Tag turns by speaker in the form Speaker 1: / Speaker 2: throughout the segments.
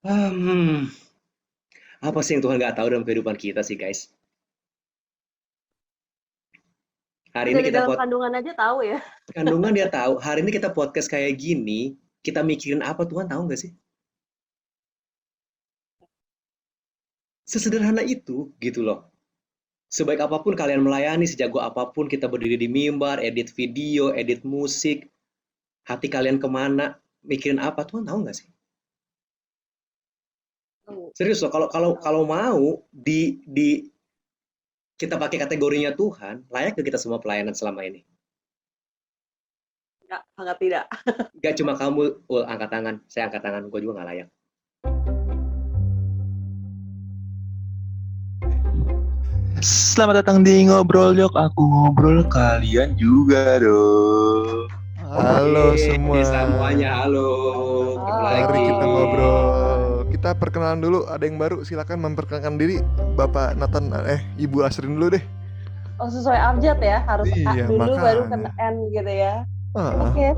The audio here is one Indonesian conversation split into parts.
Speaker 1: Hmm, apa sih yang Tuhan nggak tahu dalam kehidupan kita sih, guys? Hari
Speaker 2: Udah
Speaker 1: ini
Speaker 2: di
Speaker 1: kita
Speaker 2: dalam kandungan aja tahu ya.
Speaker 1: kandungan dia tahu. Hari ini kita podcast kayak gini, kita mikirin apa Tuhan tahu nggak sih? Sesederhana itu, gitu loh. Sebaik apapun kalian melayani, sejago apapun kita berdiri di mimbar, edit video, edit musik, hati kalian kemana, mikirin apa Tuhan tahu nggak sih?
Speaker 2: Tahu.
Speaker 1: Serius loh, kalau kalau
Speaker 2: Tahu.
Speaker 1: kalau mau di kita pakai kategorinya Tuhan, layak ke kita semua pelayanan selama ini?
Speaker 2: Enggak, sangat tidak.
Speaker 1: Gak cuma kamu, angkat tangan, saya angkat tangan, gue juga nggak layak.
Speaker 3: Selamat datang di Ngobrol Yok. Aku ngobrol kalian juga dong.
Speaker 4: Halo semua.
Speaker 1: Semuanya, halo. Ketemu
Speaker 2: Halo.
Speaker 4: Mari
Speaker 1: lagi.
Speaker 4: kita ngobrol. Kita perkenalan dulu. Ada yang baru, silakan memperkenalkan diri. Bapak Nathan, Ibu Asrin dulu deh.
Speaker 2: Oh, sesuai abjad ya, harus A
Speaker 4: Iya,
Speaker 2: dulu baru ke
Speaker 4: makanya.
Speaker 2: N gitu ya.
Speaker 4: Ah,
Speaker 2: Oke,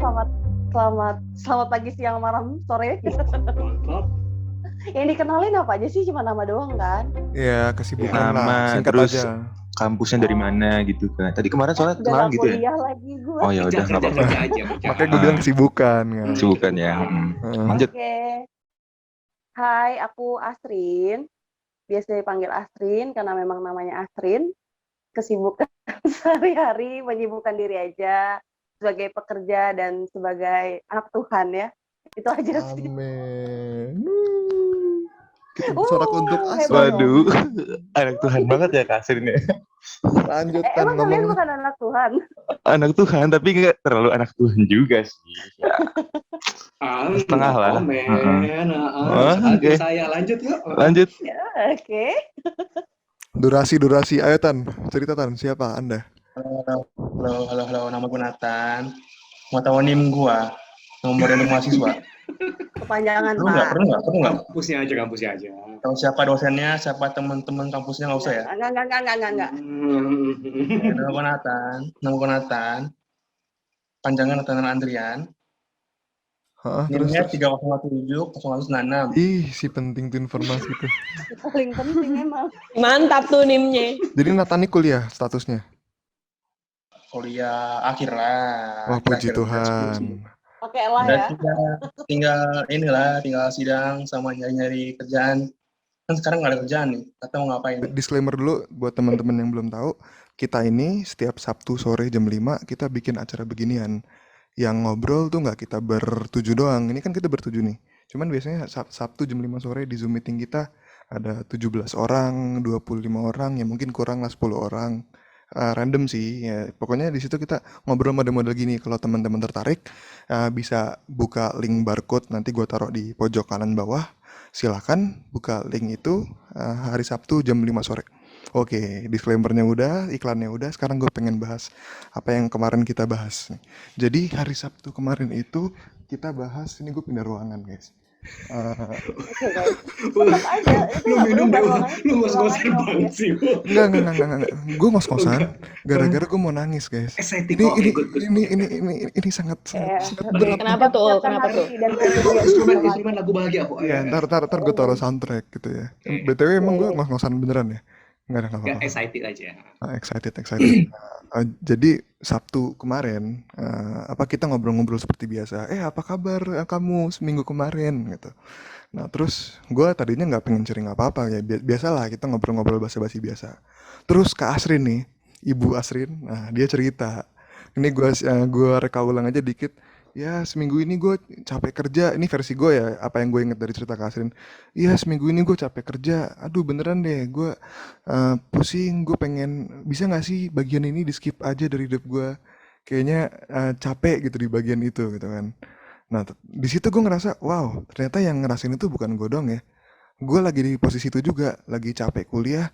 Speaker 2: selamat pagi, siang, malam, sore.
Speaker 1: Mantap.
Speaker 2: Yang dikenalin apa aja sih? Cuma nama doang kan?
Speaker 4: ya kesibukan
Speaker 3: Nama,
Speaker 4: lah, singkat
Speaker 3: terus
Speaker 4: aja.
Speaker 3: kampusnya dari mana gitu kan. Tadi kemarin soalnya
Speaker 2: Udah
Speaker 3: kenalan
Speaker 2: gak
Speaker 3: gitu ya.
Speaker 2: kuliah lagi gue.
Speaker 3: Oh ya udah nggak apa-apa.
Speaker 1: Kerja aja.
Speaker 4: Makanya gue bilang kesibukan kan.
Speaker 3: Sibukan ya. Lanjut.
Speaker 2: Oke. Hai, aku Asrin. Biasa dipanggil Asrin karena memang namanya Asrin. Kesibukan sehari-hari, menyibukkan diri aja sebagai pekerja dan sebagai anak Tuhan ya. Itu aja sih.
Speaker 4: Amin. Kita bersorak untuk
Speaker 2: hebat.
Speaker 4: Asrin.
Speaker 3: Waduh, anak Tuhan banget ya Kak Asrin ya.
Speaker 4: Lanjutan
Speaker 2: Emang kalian
Speaker 4: ngomong.
Speaker 2: bukan anak Tuhan?
Speaker 3: Anak Tuhan tapi nggak terlalu anak Tuhan juga sih. Ya, setengah lah.
Speaker 1: Komen.
Speaker 3: Oke.
Speaker 1: Saya lanjut yuk.
Speaker 3: Lanjut.
Speaker 2: Ya, oke.
Speaker 4: Durasi. Ayo Tan, cerita Tan, siapa Anda?
Speaker 5: Halo, nama gue Nathan. Mau tahu NIM gua, nomor induk mahasiswa.
Speaker 2: Kepanjangan,
Speaker 5: Perlu
Speaker 2: Pak.
Speaker 5: nggak?
Speaker 1: Kampusnya aja.
Speaker 5: Tahu siapa dosennya, siapa teman-teman kampusnya nggak usah ya.
Speaker 2: Enggak.
Speaker 5: Nama gue Nathan. Panjangan Nathan Andrian.
Speaker 4: Terus.
Speaker 5: NIM-nya 3017 096.
Speaker 4: Ih, si penting tuh informasi tuh.
Speaker 2: Paling penting emang.
Speaker 6: Mantap tuh NIM-nya.
Speaker 4: Jadi Nathan ini kuliah statusnya.
Speaker 5: Kuliah akhir lah.
Speaker 4: Wah, puji
Speaker 5: Akhir
Speaker 4: Tuhan.
Speaker 2: Oke lah ya.
Speaker 5: tinggal sidang sama nyari kerjaan. Kan sekarang nggak ada kerjaan nih. Kata mau ngapain?
Speaker 4: Disclaimer dulu buat teman-teman yang belum tahu, kita ini setiap Sabtu sore jam 5 kita bikin acara beginian. Yang ngobrol tuh nggak kita bertujuh doang. Ini kan kita bertujuh nih. Cuman biasanya Sabtu jam 5 sore di Zoom meeting kita ada 17 orang, 25 orang, ya mungkin kurang lah 10 orang. Random sih, ya pokoknya di situ kita ngobrol model-model gini. Kalau teman-teman tertarik, bisa buka link barcode, nanti gue taruh di pojok kanan bawah. Silakan buka link itu hari Sabtu jam 5 sore. Oke, disclaimer-nya udah, iklannya udah. Sekarang gue pengen bahas apa yang kemarin kita bahas. Jadi hari Sabtu kemarin itu kita bahas, ini gue pindah ruangan guys.
Speaker 2: Oke, guys. Tetap aja. Itu nggak berubah ruangannya.
Speaker 1: Lu ngos-ngosan banget sih.
Speaker 4: Enggak. Gue ngos-ngosan gara-gara gue mau nangis guys.
Speaker 1: Excited.
Speaker 4: Ini sangat berat.
Speaker 6: Kenapa tuh?
Speaker 1: Instrumen lagu bahagia kok.
Speaker 4: Ya, ntar gue taruh soundtrack gitu ya. BTW emang gue ngos-ngosan beneran ya? Enggak ada apa-apa.
Speaker 1: Excited aja.
Speaker 4: Excited. Jadi Sabtu kemarin kita ngobrol-ngobrol seperti biasa. Apa kabar kamu seminggu kemarin gitu. Nah terus gue tadinya nggak pengen sharing apa-apa ya, biasalah kita ngobrol-ngobrol basa-basi biasa. Terus Kak Asrin nih, Ibu Asrin, nah dia cerita. Ini gue reka ulang aja dikit. Ya seminggu ini gue capek kerja. Ini versi gue ya, apa yang gue inget dari cerita Kak Asrin. Ya seminggu ini gue capek kerja. Aduh beneran deh, gue pusing. Gue pengen, bisa gak sih bagian ini di skip aja dari hidup gue. Kayaknya capek gitu di bagian itu gitu kan. Nah di situ gue ngerasa, wow ternyata yang ngerasain itu bukan gue doang ya. Gue lagi di posisi itu juga, lagi capek kuliah,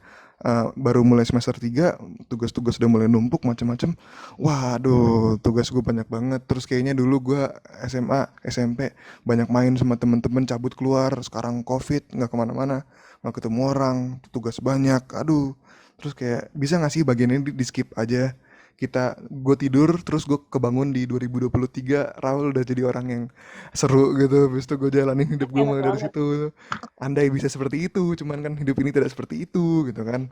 Speaker 4: baru mulai semester 3, tugas-tugas udah mulai numpuk macam-macam. Waduh, tugas gue banyak banget. Terus kayaknya dulu gue SMA, SMP banyak main sama temen-temen, cabut keluar. Sekarang COVID, nggak kemana-mana, nggak ketemu orang, tugas banyak. Aduh, terus kayak bisa nggak sih bagian ini di skip aja? gue tidur terus gue kebangun di 2023, Raul udah jadi orang yang seru gitu. Habis itu gue jalanin hidup gue
Speaker 2: Enak
Speaker 4: mulai dari
Speaker 2: banget.
Speaker 4: situ. Andai bisa seperti itu, cuman kan hidup ini tidak seperti itu gitu kan.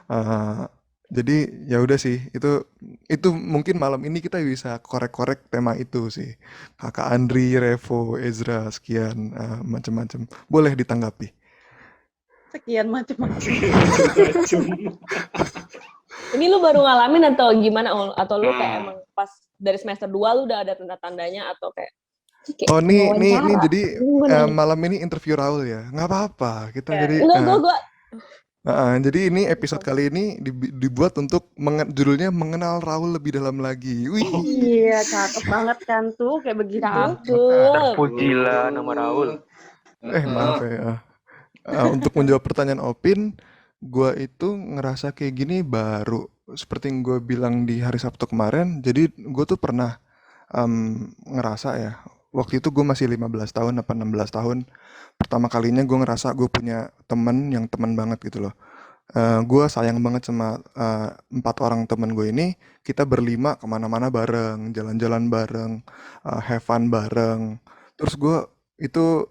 Speaker 4: Eh, jadi ya udah sih, itu mungkin malam ini kita bisa korek-korek tema itu sih. Kakak Andri, Revo, Ezra, sekian macam-macam. Boleh ditanggapi.
Speaker 2: Sekian macam-macam.
Speaker 1: Macam-macam.
Speaker 6: Ini lu baru ngalamin atau gimana, Ul? Atau lu kayak
Speaker 1: Nah.
Speaker 6: emang pas dari semester 2 lu udah ada tanda-tandanya atau kayak
Speaker 4: Oh, nih
Speaker 6: wawancara?
Speaker 4: jadi
Speaker 6: Gimana nih?
Speaker 4: malam ini interview Raul ya. Nggak apa-apa. Kita
Speaker 2: Ya.
Speaker 4: jadi
Speaker 6: Enggak,
Speaker 4: jadi ini episode kali ini dibuat untuk judulnya mengenal Raul lebih dalam lagi. Wih.
Speaker 2: Iya, cakep banget kan tuh kayak begitu.
Speaker 6: cakep.
Speaker 5: Terpujilah nama Raul.
Speaker 4: Maaf ya. Untuk menjawab pertanyaan Opin, gue itu ngerasa kayak gini baru seperti yang gue bilang di hari Sabtu kemarin. Jadi gue tuh pernah ngerasa ya, waktu itu gue masih 15 tahun apa 16 tahun. Pertama kalinya gue ngerasa gue punya temen yang teman banget gitu loh. Gue sayang banget sama 4 orang temen gue ini. Kita berlima kemana-mana bareng, jalan-jalan bareng, have fun bareng. Terus gue itu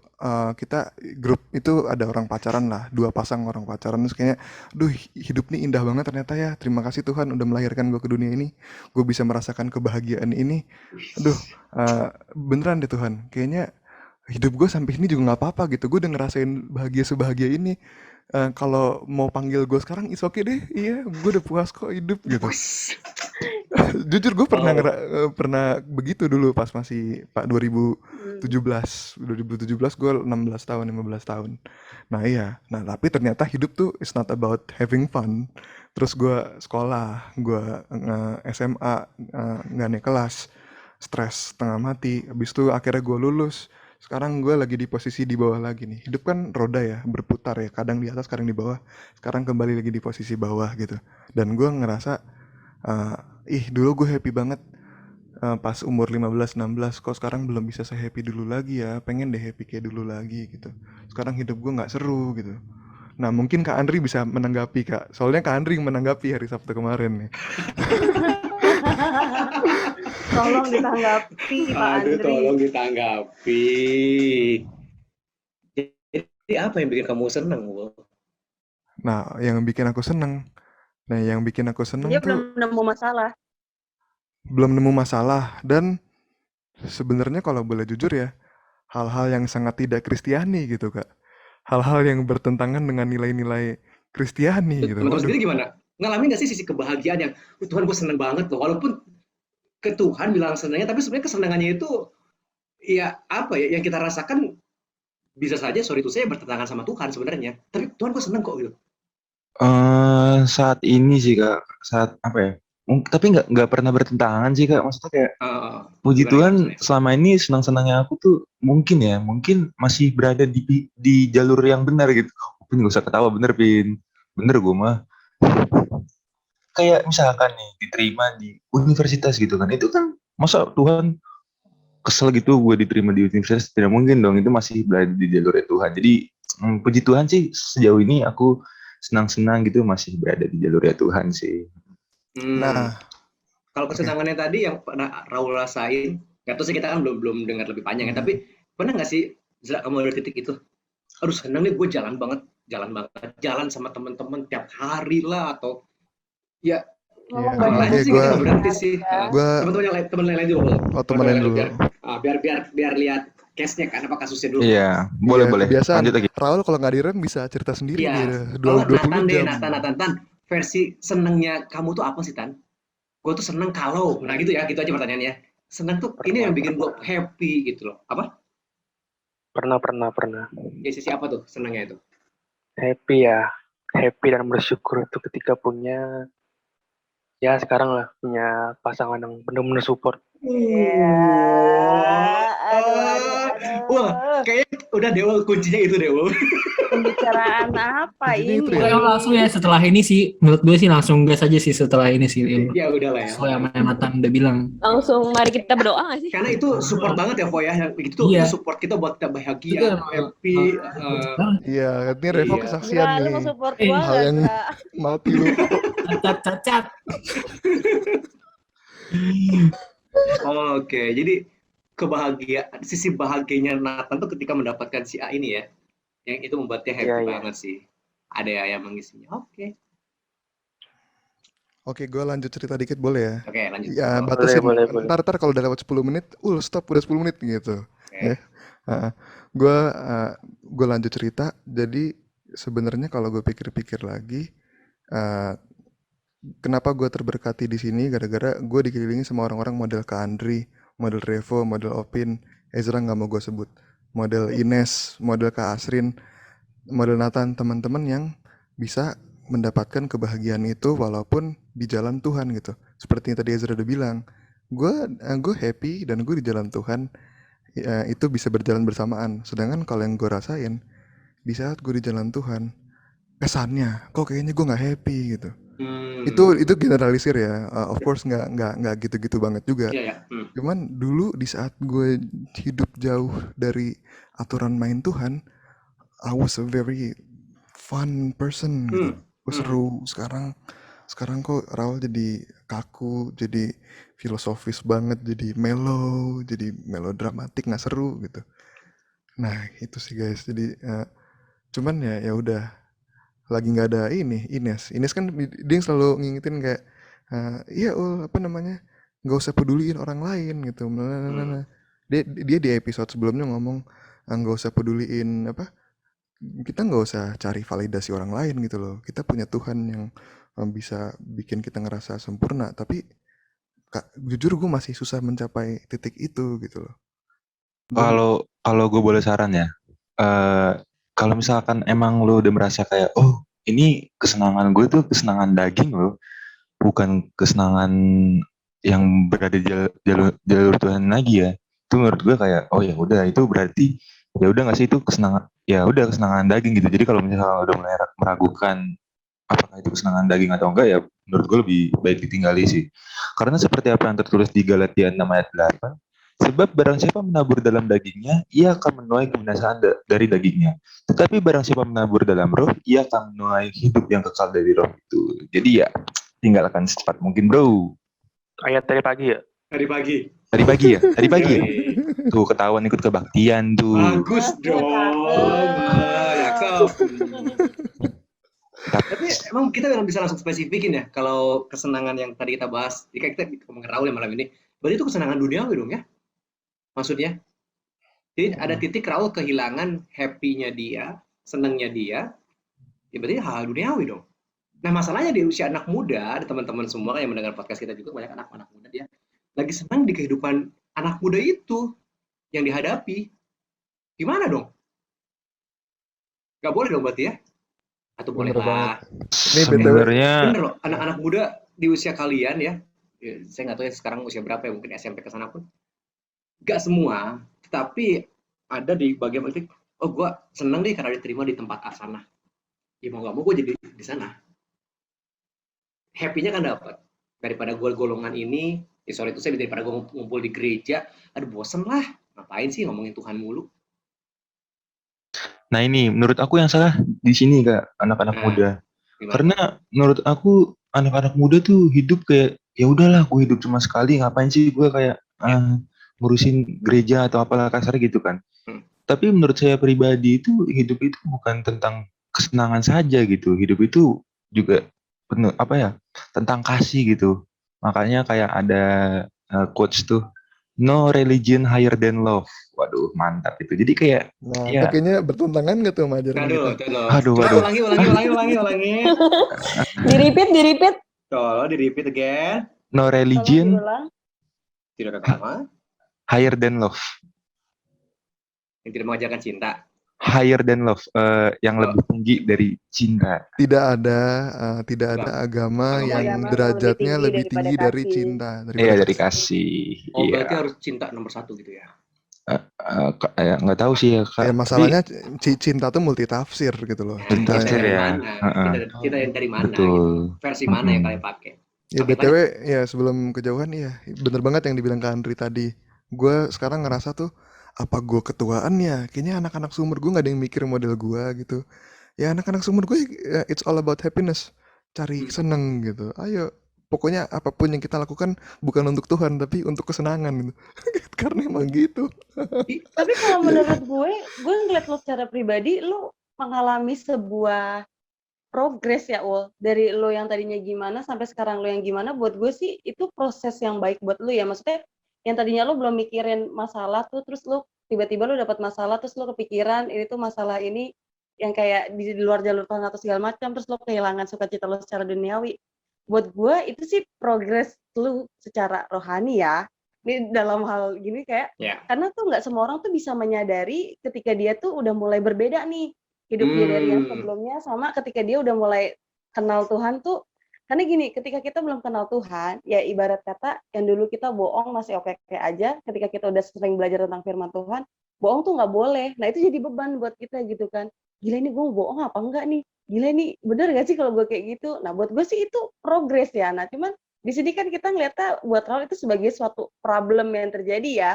Speaker 4: kita grup itu ada orang pacaran lah, 2 pasang orang pacaran. Terus kayaknya, duh hidup nih indah banget ternyata ya. Terima kasih Tuhan udah melahirkan gue ke dunia ini. Gue bisa merasakan kebahagiaan ini. Aduh, beneran deh Tuhan. Kayaknya hidup gue sampai sini juga nggak apa-apa gitu. Gue udah ngerasain bahagia sebahagia ini. Kalau mau panggil gue sekarang, it's okay deh. Iya, gue udah puas kok hidup gitu. Jujur gue pernah begitu dulu pas masih Pak 2017 gue 16 tahun 15 tahun. Nah iya, nah tapi ternyata hidup tuh it's not about having fun. Terus gue sekolah, gue SMA nggak naik kelas, stres setengah mati. Habis itu akhirnya gue lulus. Sekarang gue lagi di posisi di bawah lagi nih. Hidup kan roda ya, berputar ya. Kadang di atas, kadang di bawah. Sekarang kembali lagi di posisi bawah gitu. Dan gue ngerasa, dulu gue happy banget pas umur 15-16. Kok sekarang belum bisa se-happy dulu lagi ya. Pengen deh happy kayak dulu lagi gitu. Sekarang hidup gue gak seru gitu. Nah mungkin Kak Andri bisa menanggapi Kak. Soalnya Kak Andri yang menanggapi hari Sabtu kemarin nih.
Speaker 2: Tolong ditanggapi Pak
Speaker 1: Aduh,
Speaker 2: Andri.
Speaker 1: tolong ditanggapi. Jadi apa yang bikin kamu seneng, Wul?
Speaker 4: Nah yang bikin aku seneng
Speaker 2: Dia
Speaker 4: tuh
Speaker 2: belum nemu masalah.
Speaker 4: belum nemu masalah. Dan sebenarnya kalau boleh jujur ya, hal-hal yang sangat tidak Kristiani gitu Kak. Hal-hal yang bertentangan dengan nilai-nilai Kristiani gitu.
Speaker 1: Teman-teman
Speaker 4: Waduh.
Speaker 1: sendiri gimana? Ngalamin gak sih sisi kebahagiaan yang, Tuhan gue seneng banget loh. Walaupun ke Tuhan bilang senangnya, tapi sebenarnya kesenangannya itu, ya apa ya, yang kita rasakan bisa saja, sorry to say, bertentangan sama Tuhan sebenarnya. Tapi Tuhan gue seneng kok gitu.
Speaker 3: Saat ini sih Kak, saat apa ya? Tapi nggak pernah bertentangan sih Kak. Maksudnya kayak puji
Speaker 1: Gimana,
Speaker 3: Tuhan
Speaker 1: gimana?
Speaker 3: selama ini senang-senangnya aku tuh mungkin masih berada di jalur yang benar gitu. Pin gak usah ketawa, bener Pin. Bener gue mah. Kayak misalkan nih diterima di universitas gitu kan. Itu kan masa Tuhan kesel gitu gue diterima di universitas, tidak mungkin dong. Itu masih berada di jalurnya Tuhan. Jadi puji Tuhan sih sejauh ini aku senang-senang gitu masih berada di jalurnya Tuhan sih.
Speaker 4: Nah,
Speaker 1: kalau kesenangannya tadi yang pernah Raul rasain, nggak tahu sih, kita kan belum dengar lebih panjang ya, tapi pernah nggak sih Zra, kamu ada titik itu? Aduh senang nih gue jalan sama teman-teman tiap hari lah, atau ya
Speaker 2: Ngomong
Speaker 4: Iya,
Speaker 2: banyak
Speaker 1: lain sih
Speaker 4: gua-
Speaker 1: nggak berhenti sih.
Speaker 4: gua-
Speaker 1: Teman-teman yang lain, teman lain dulu.
Speaker 4: temen lain dulu.
Speaker 1: Biar lihat case-nya kan, apa kasusnya dulu.
Speaker 3: Iya, boleh.
Speaker 4: Kebiasaan.
Speaker 3: Lanjut lagi.
Speaker 4: Raul kalau nggak direm bisa cerita sendiri
Speaker 1: Iya.
Speaker 4: dia.
Speaker 1: Kalau
Speaker 4: 20 jam.
Speaker 1: Nathan, versi senengnya kamu tuh apa sih, Tan? Gue tuh seneng kalau, nah gitu ya, gitu aja pertanyaannya. Seneng tuh ini yang bikin gue happy gitu loh. Apa?
Speaker 5: Pernah.
Speaker 1: Ya sisi apa tuh senengnya itu?
Speaker 5: Happy ya. Happy dan bersyukur itu ketika punya, ya sekarang lah, punya pasangan yang benar-benar support.
Speaker 2: Iya. Aduh.
Speaker 1: Wah, kayaknya udah Dewa kuncinya itu Dewa.
Speaker 2: Pembicaraan apa
Speaker 4: Kuncinya
Speaker 2: ini?
Speaker 4: itu ya?
Speaker 7: Pokoknya langsung ya setelah ini sih, menurut gue sih langsung gas aja sih setelah ini sih.
Speaker 1: Ya udahlah ya.
Speaker 7: Sesuai sama yang Nathan udah bilang.
Speaker 6: Langsung mari kita berdoa nggak sih?
Speaker 1: Karena itu support banget ya, Fo ya. Yang itu
Speaker 7: Iya.
Speaker 1: support kita buat kita bahagia,
Speaker 7: Itu emang-
Speaker 1: happy.
Speaker 4: Iya, ini Revo
Speaker 1: Iya.
Speaker 4: kesaksian
Speaker 2: Enggak, lu
Speaker 4: nih.
Speaker 2: mau support
Speaker 7: Eh,
Speaker 2: gua
Speaker 4: hal
Speaker 2: nggak,
Speaker 4: yang
Speaker 2: Zra?
Speaker 4: mati lu.
Speaker 7: Cacat.
Speaker 1: Oke, jadi sisi bahagianya Nathan tuh ketika mendapatkan si A ini ya, yang itu membuatnya
Speaker 5: Iya,
Speaker 1: happy
Speaker 5: iya.
Speaker 1: banget sih. Ada yang mengisinya. Oke,
Speaker 4: Oke, gue lanjut cerita dikit boleh ya?
Speaker 1: oke lanjut.
Speaker 4: Ya,
Speaker 1: Oh,
Speaker 5: Boleh,
Speaker 4: batasin.
Speaker 5: boleh, boleh.
Speaker 4: Ntar kalau udah lewat 10 menit, stop, udah 10 menit gitu. Ya.
Speaker 1: oke.
Speaker 4: Gue gue lanjut cerita. Jadi sebenarnya kalau gue pikir-pikir lagi, eh, kenapa gue terberkati di sini? Gara-gara gue dikelilingi sama orang-orang model Kak Andri, model Revo, model Opin, Ezra nggak mau gue sebut, model Ines, model Kak Asrin, model Nathan, teman-teman yang bisa mendapatkan kebahagiaan itu walaupun di jalan Tuhan gitu. Seperti yang tadi Ezra udah bilang, gue happy dan gue di jalan Tuhan, ya, itu bisa berjalan bersamaan. Sedangkan kalau yang gue rasain di saat gue di jalan Tuhan, kesannya kok kayaknya gue nggak happy gitu. Itu generalisir ya. Of course nggak gitu-gitu banget juga.
Speaker 1: Iya ya.
Speaker 4: Cuman dulu di saat gue hidup jauh dari aturan main Tuhan, I was a very fun person gitu. Gue seru. Sekarang kok Raul jadi kaku, jadi filosofis banget, jadi melodramatik, nggak seru gitu. Nah itu sih guys. Jadi cuman ya udah, lagi nggak ada Ines kan dia yang selalu ngingetin kayak, iya apa namanya, nggak usah peduliin orang lain gitu. Dia di episode sebelumnya ngomong, nggak usah peduliin apa, kita nggak usah cari validasi orang lain gitu loh. Kita punya Tuhan yang bisa bikin kita ngerasa sempurna. Tapi jujur gue masih susah mencapai titik itu gitu loh.
Speaker 3: Kalau gue boleh saran ya, eh kalau misalkan emang lo udah merasa kayak, oh ini kesenangan gue tuh kesenangan daging loh, bukan kesenangan yang berada di jalur Tuhan lagi ya. Itu menurut gue kayak, oh ya udah itu berarti ya udah nggak sih itu kesenangan, ya udah kesenangan daging gitu. Jadi kalau misalnya udah mulai meragukan apakah itu kesenangan daging atau enggak, ya menurut gue lebih baik ditinggali sih. Karena seperti apa yang tertulis di Galatia 6 ayat 8, sebab barang siapa menabur dalam dagingnya, ia akan menuai kebinasaan dari dagingnya. Tetapi barang siapa menabur dalam roh, ia akan menuai hidup yang kekal dari roh itu. Jadi ya, tinggalkan secepat mungkin bro.
Speaker 5: Ayat dari pagi ya?
Speaker 1: Dari pagi.
Speaker 3: Tadi pagi ya? Tadi pagi ya?
Speaker 1: Yoi.
Speaker 3: Tuh ketahuan ikut kebaktian tuh.
Speaker 1: Bagus dong. Cakep. Tapi emang kita memang bisa langsung spesifikin ya, kalau kesenangan yang tadi kita bahas, jika kita ngomongin Raul yang malam ini, berarti itu kesenangan duniawi dong ya? Maksudnya? Jadi ada titik Raul kehilangan happy-nya dia, senangnya dia, ya berarti hal duniawi dong. Nah masalahnya di usia anak muda, ada teman-teman semua yang mendengar podcast kita juga, banyak anak-anak muda dia lagi senang di kehidupan anak muda itu yang dihadapi. Gimana dong? Gak boleh dong berarti ya? Atau boleh
Speaker 4: Bener
Speaker 1: lah.
Speaker 4: Ini
Speaker 3: Sebenarnya
Speaker 1: Bener loh, anak-anak muda di usia kalian ya, saya nggak tahu ya sekarang usia berapa ya, mungkin SMP ke sana pun, nggak semua, tetapi ada di bagian politik, oh gue seneng deh karena diterima di tempat A sana. Ya mau nggak mau gue jadi di sana. Happy-nya kan dapat. Daripada gue golongan ini, sorry itu saya daripada gue ngumpul di gereja, aduh bosen lah, ngapain sih ngomongin Tuhan mulu.
Speaker 3: nah ini menurut aku yang salah di sini Kak, anak-anak
Speaker 1: Nah,
Speaker 3: muda.
Speaker 1: gimana?
Speaker 3: Karena menurut aku anak-anak muda tuh hidup kayak ya udahlah gue hidup cuma sekali, ngapain sih gue kayak ngurusin gereja atau apalah kasar gitu kan. Tapi menurut saya pribadi itu hidup itu bukan tentang kesenangan saja gitu. Hidup itu juga penuh apa ya? Tentang kasih gitu. Makanya kayak ada quotes tuh, no religion higher than love. Waduh, mantap itu. Jadi kayak
Speaker 4: Nah,
Speaker 3: ya
Speaker 4: kayaknya bertentangan gak tuh sama ajaran kita?
Speaker 1: Aduh,
Speaker 3: Aduh.
Speaker 1: ulangi.
Speaker 6: Di-repeat.
Speaker 1: Tolong di-repeat again.
Speaker 3: No religion
Speaker 1: Tidak agama
Speaker 3: higher than love.
Speaker 1: yang tidak mengajarkan cinta.
Speaker 3: Higher than love, yang lebih tinggi dari cinta.
Speaker 4: Tidak ada agama
Speaker 1: Agama
Speaker 4: yang
Speaker 2: yang
Speaker 4: derajatnya lebih
Speaker 2: lebih
Speaker 4: tinggi
Speaker 2: tinggi
Speaker 4: dari
Speaker 2: daripada
Speaker 4: cinta.
Speaker 3: Iya, dari kasih.
Speaker 1: Oh
Speaker 3: Iya.
Speaker 1: berarti harus cinta nomor satu gitu ya?
Speaker 3: Nggak tahu sih ya Kak.
Speaker 4: Ya masalahnya cinta tuh multitafsir gitu loh.
Speaker 3: Cinta
Speaker 1: Cinta dari
Speaker 3: ya.
Speaker 1: mana? Cinta yang dari mana?
Speaker 3: Betul.
Speaker 1: Gitu. Versi mana yang kalian pakai?
Speaker 4: Ya
Speaker 1: Oke,
Speaker 4: BTW ya sebelum kejauhan ya bener banget yang dibilang Kak Andri tadi. Gue sekarang ngerasa tuh, apa gue ketuaan ya? Kayaknya anak-anak seumur gue gak ada yang mikir model gue gitu. Ya anak-anak seumur gue, it's all about happiness. Cari seneng gitu. Ayo pokoknya apapun yang kita lakukan bukan untuk Tuhan tapi untuk kesenangan gitu. Karena emang gitu.
Speaker 2: Tapi kalau menurut gue ngeliat lo secara pribadi, lo mengalami sebuah progres ya Ul. Dari lo yang tadinya gimana sampai sekarang lo yang gimana, buat gue sih itu proses yang baik buat lo ya. Maksudnya yang tadinya lo belum mikirin masalah tuh, terus lo tiba-tiba lo dapat masalah, terus lo kepikiran ini tuh masalah ini yang kayak di luar jalur Tuhan atau segala macam, terus lo kehilangan sukacita lo secara duniawi. Buat gue itu sih progres lo secara rohani ya. Ini dalam hal gini kayak,
Speaker 1: Ya.
Speaker 2: karena tuh nggak semua orang tuh bisa menyadari ketika dia tuh udah mulai berbeda nih hidup dia dari yang sebelumnya sama ketika dia udah mulai kenal Tuhan tuh. Karena gini, ketika kita belum kenal Tuhan, ya ibarat kata yang dulu kita bohong masih oke-oke aja, ketika kita udah sering belajar tentang firman Tuhan, bohong tuh nggak boleh. Nah itu jadi beban buat kita gitu kan. Gila ini gue bohong apa enggak nih? Gila nih bener gak sih kalau gue kayak gitu? Nah buat gue sih itu progres ya. Nah cuman di sini kan kita ngeliatnya buat Raul itu sebagai suatu problem yang terjadi ya.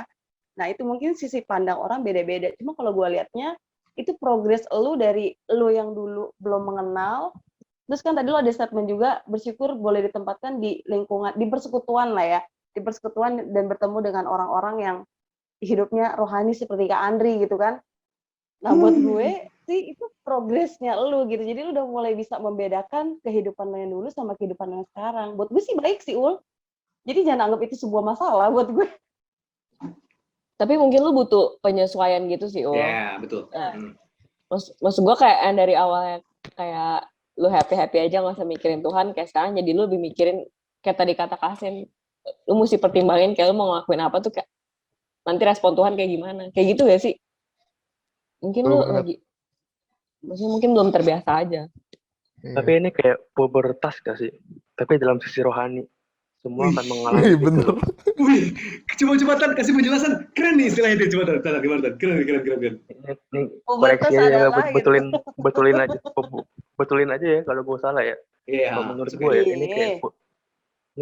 Speaker 2: Nah itu mungkin sisi pandang orang beda-beda. Cuma kalau gue liatnya itu progres lu dari lu yang dulu belum mengenal. Terus kan tadi lo ada statement juga bersyukur boleh ditempatkan di lingkungan, di persekutuan lah ya, di persekutuan dan bertemu dengan orang-orang yang hidupnya rohani seperti Kak Andri gitu kan. Nah buat gue sih itu progresnya lu gitu. Jadi lu udah mulai bisa membedakan kehidupan lo yang dulu sama kehidupan lo yang sekarang. Buat gue sih baik sih Ul. Jadi jangan anggap itu sebuah masalah buat gue.
Speaker 6: Tapi mungkin lu butuh penyesuaian gitu sih, Ul.
Speaker 1: Ya, betul.
Speaker 6: Maksud gue kayak yang dari awalnya kayak lu happy-happy aja nggak usah mikirin Tuhan, kayak sekarang jadi lu lebih mikirin kayak tadi kata Kasim, lu mesti pertimbangin kayak lu mau ngelakuin apa tuh kayak nanti respon Tuhan kayak gimana. Kayak gitu gak sih? Mungkin lu lagi maksudnya mungkin belum terbiasa aja.
Speaker 5: Tapi ini kayak pubertas gak sih? Tapi dalam sisi rohani. Semua akan mengalami itu.
Speaker 4: Bener.
Speaker 1: Wih, coba Tan kasih penjelasan. Keren nih istilahnya itu. Coba Tan, gimana Tan? Keren.
Speaker 5: Ini
Speaker 2: Pubertas
Speaker 5: koreksi aja,
Speaker 2: adalah
Speaker 5: betulin aja ya kalau gue salah ya.
Speaker 1: Iya.
Speaker 5: Kalau menurut gue ya, ini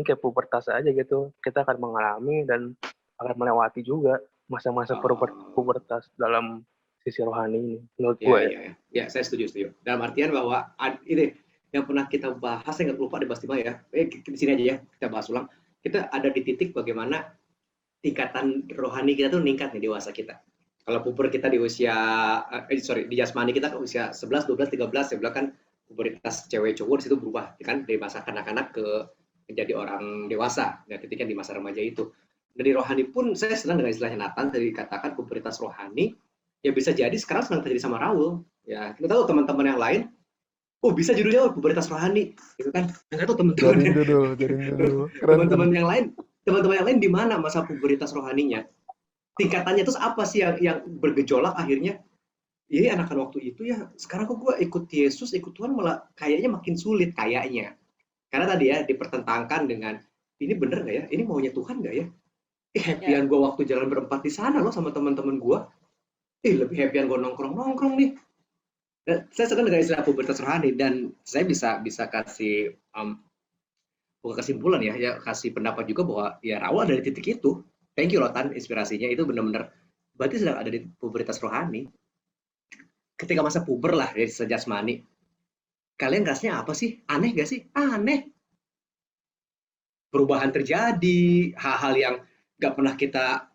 Speaker 5: kayak pubertas aja gitu. Kita akan mengalami dan akan melewati juga masa-masa pubertas dalam sisi rohani ini. Menurut gue ya.
Speaker 1: Ya, saya setuju. Dalam artian bahwa ini yang pernah kita bahas, saya nggak lupa deh pasti ya. Di sini aja ya, kita bahas ulang. Kita ada di titik bagaimana tingkatan rohani kita tuh meningkat nih dewasa kita. Kalau puber kita di usia, di jasmani kita usia 11, 12, 13, saya bilang kan puberitas cewek cowok di situ berubah, kan dari masa kanak-kanak ke menjadi orang dewasa, dan ketika di masa remaja itu. Dari rohani pun saya senang dengan istilahnya Nathan tadi dikatakan puberitas rohani, ya bisa jadi sekarang sedang terjadi sama Raul. Ya, kita tahu teman-teman yang lain, bisa judulnya puberitas rohani, gitu kan? Nggak tahu teman-teman yang lain di mana masa puberitas rohaninya? Tingkatannya terus apa sih yang bergejolak akhirnya? Ya anak-anak waktu itu ya, sekarang kok gue ikut Yesus, ikut Tuhan malah kayaknya makin sulit kayaknya. Karena tadi ya dipertentangkan dengan ini bener nggak ya? Ini maunya Tuhan nggak ya? Happy-an gue waktu jalan berempat di sana loh sama teman-teman gue. Lebih happy-an gue nongkrong nih. Saya senang dengan istilah puberitas rohani dan saya bisa kasih bukan kesimpulan ya kasih pendapat juga bahwa ya Raul ada di titik itu. Thank you loh Tan, inspirasinya itu benar-benar berarti sedang ada di puberitas rohani. Ketika masa puber lah dari sejasmani, kalian rasanya apa sih? Aneh gak sih? Aneh. Perubahan terjadi, hal-hal yang gak pernah kita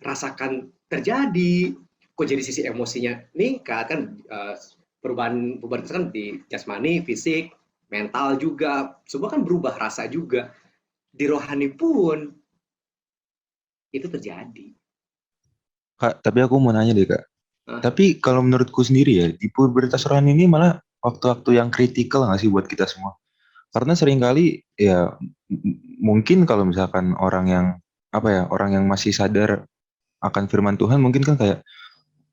Speaker 1: rasakan terjadi. Kok jadi sisi emosinya meningkat kan, perubahan puberitas kan di jasmani, fisik, mental juga, semua kan berubah, rasa juga. Di rohani pun itu terjadi.
Speaker 3: Kak, tapi aku mau nanya deh Kak. Tapi kalau menurutku sendiri ya, di puberitas rohani ini malah waktu-waktu yang kritikal nggak sih buat kita semua? Karena seringkali ya mungkin kalau misalkan orang yang masih sadar akan firman Tuhan mungkin kan kayak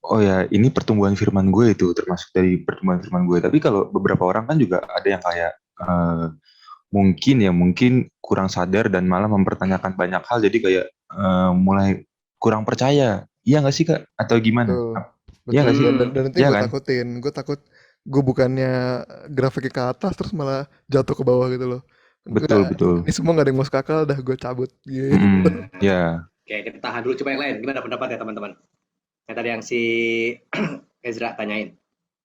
Speaker 3: oh ya ini pertumbuhan firman gue itu termasuk dari pertumbuhan firman gue. Tapi kalau beberapa orang kan juga ada yang kayak mungkin kurang sadar dan malah mempertanyakan banyak hal jadi kayak mulai kurang percaya. Iya nggak sih Kak? Atau gimana?
Speaker 4: Betul.
Speaker 3: Iya nggak sih?
Speaker 4: Dan itu
Speaker 3: Iya
Speaker 4: gue
Speaker 3: kan?
Speaker 4: takutin. Gue takut gue bukannya grafiknya ke atas terus malah jatuh ke bawah gitu loh.
Speaker 3: Betul.
Speaker 4: Ini semua gak ada yang masuk akal dah gue cabut. Gitu.
Speaker 3: Ya.
Speaker 1: Oke, kita tahan dulu, coba yang lain. Gimana pendapatnya teman-teman? Yang tadi yang si Ezra tanyain.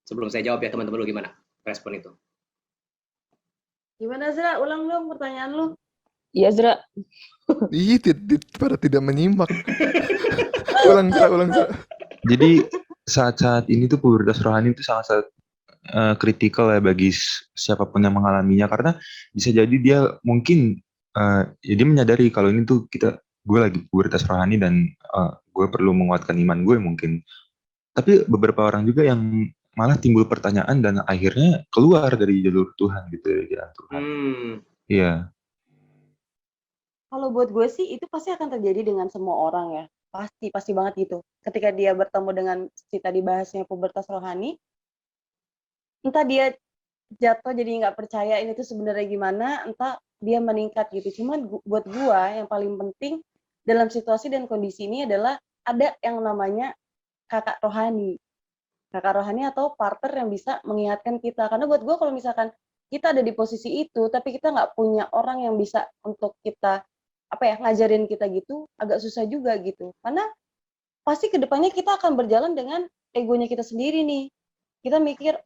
Speaker 1: Sebelum saya jawab ya teman-teman, lu gimana respon itu?
Speaker 2: Gimana Zra? Ulang dong pertanyaan lu.
Speaker 6: Iya, Zra.
Speaker 4: Ih, pada tidak menyimak. Ulang Zra.
Speaker 3: Jadi saat-saat ini tuh pubertas rohani itu sangat-sangat kritikal ya bagi siapapun yang mengalaminya, karena bisa jadi dia mungkin ya dia menyadari kalau ini tuh gue lagi pubertas rohani dan gue perlu menguatkan iman gue mungkin. Tapi beberapa orang juga yang malah timbul pertanyaan dan akhirnya keluar dari jalur Tuhan gitu, dari jalan Tuhan. Iya.
Speaker 2: Kalau buat gue sih itu pasti akan terjadi dengan semua orang ya. Pasti banget gitu. Ketika dia bertemu dengan si tadi bahasnya pubertas rohani, entah dia jatuh jadi nggak percaya ini tuh sebenarnya gimana, entah dia meningkat gitu. Cuman buat gue yang paling penting dalam situasi dan kondisi ini adalah ada yang namanya kakak rohani atau partner yang bisa mengingatkan kita. Karena buat gue kalau misalkan kita ada di posisi itu, tapi kita nggak punya orang yang bisa untuk kita ngajarin kita gitu, agak susah juga gitu. Karena pasti kedepannya kita akan berjalan dengan egonya kita sendiri nih. Kita mikir,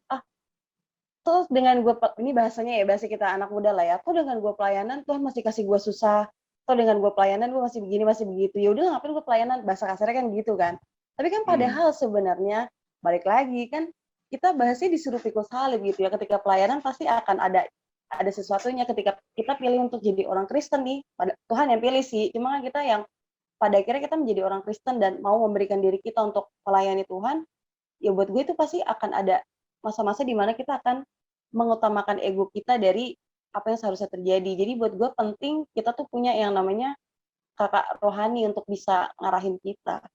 Speaker 2: terus dengan gue, ini bahasanya ya, bahasa kita anak muda lah ya, tuh dengan gue pelayanan, Tuhan masih kasih gue susah, atau dengan gue pelayanan gue masih begini, masih begitu. Ya udah ngapain gue pelayanan, bahasa kasarnya kan gitu kan. Tapi kan padahal sebenarnya, balik lagi kan, kita bahasnya disuruh pikul salib gitu ya, ketika pelayanan pasti akan ada sesuatunya. Ketika kita pilih untuk jadi orang Kristen nih, Tuhan yang pilih sih, cuma kan kita yang pada akhirnya kita menjadi orang Kristen dan mau memberikan diri kita untuk melayani Tuhan, ya buat gue itu pasti akan ada masa-masa di mana kita akan mengutamakan ego kita dari apa yang seharusnya terjadi. Jadi buat gue penting kita tuh punya yang namanya kakak rohani untuk bisa ngarahin kita.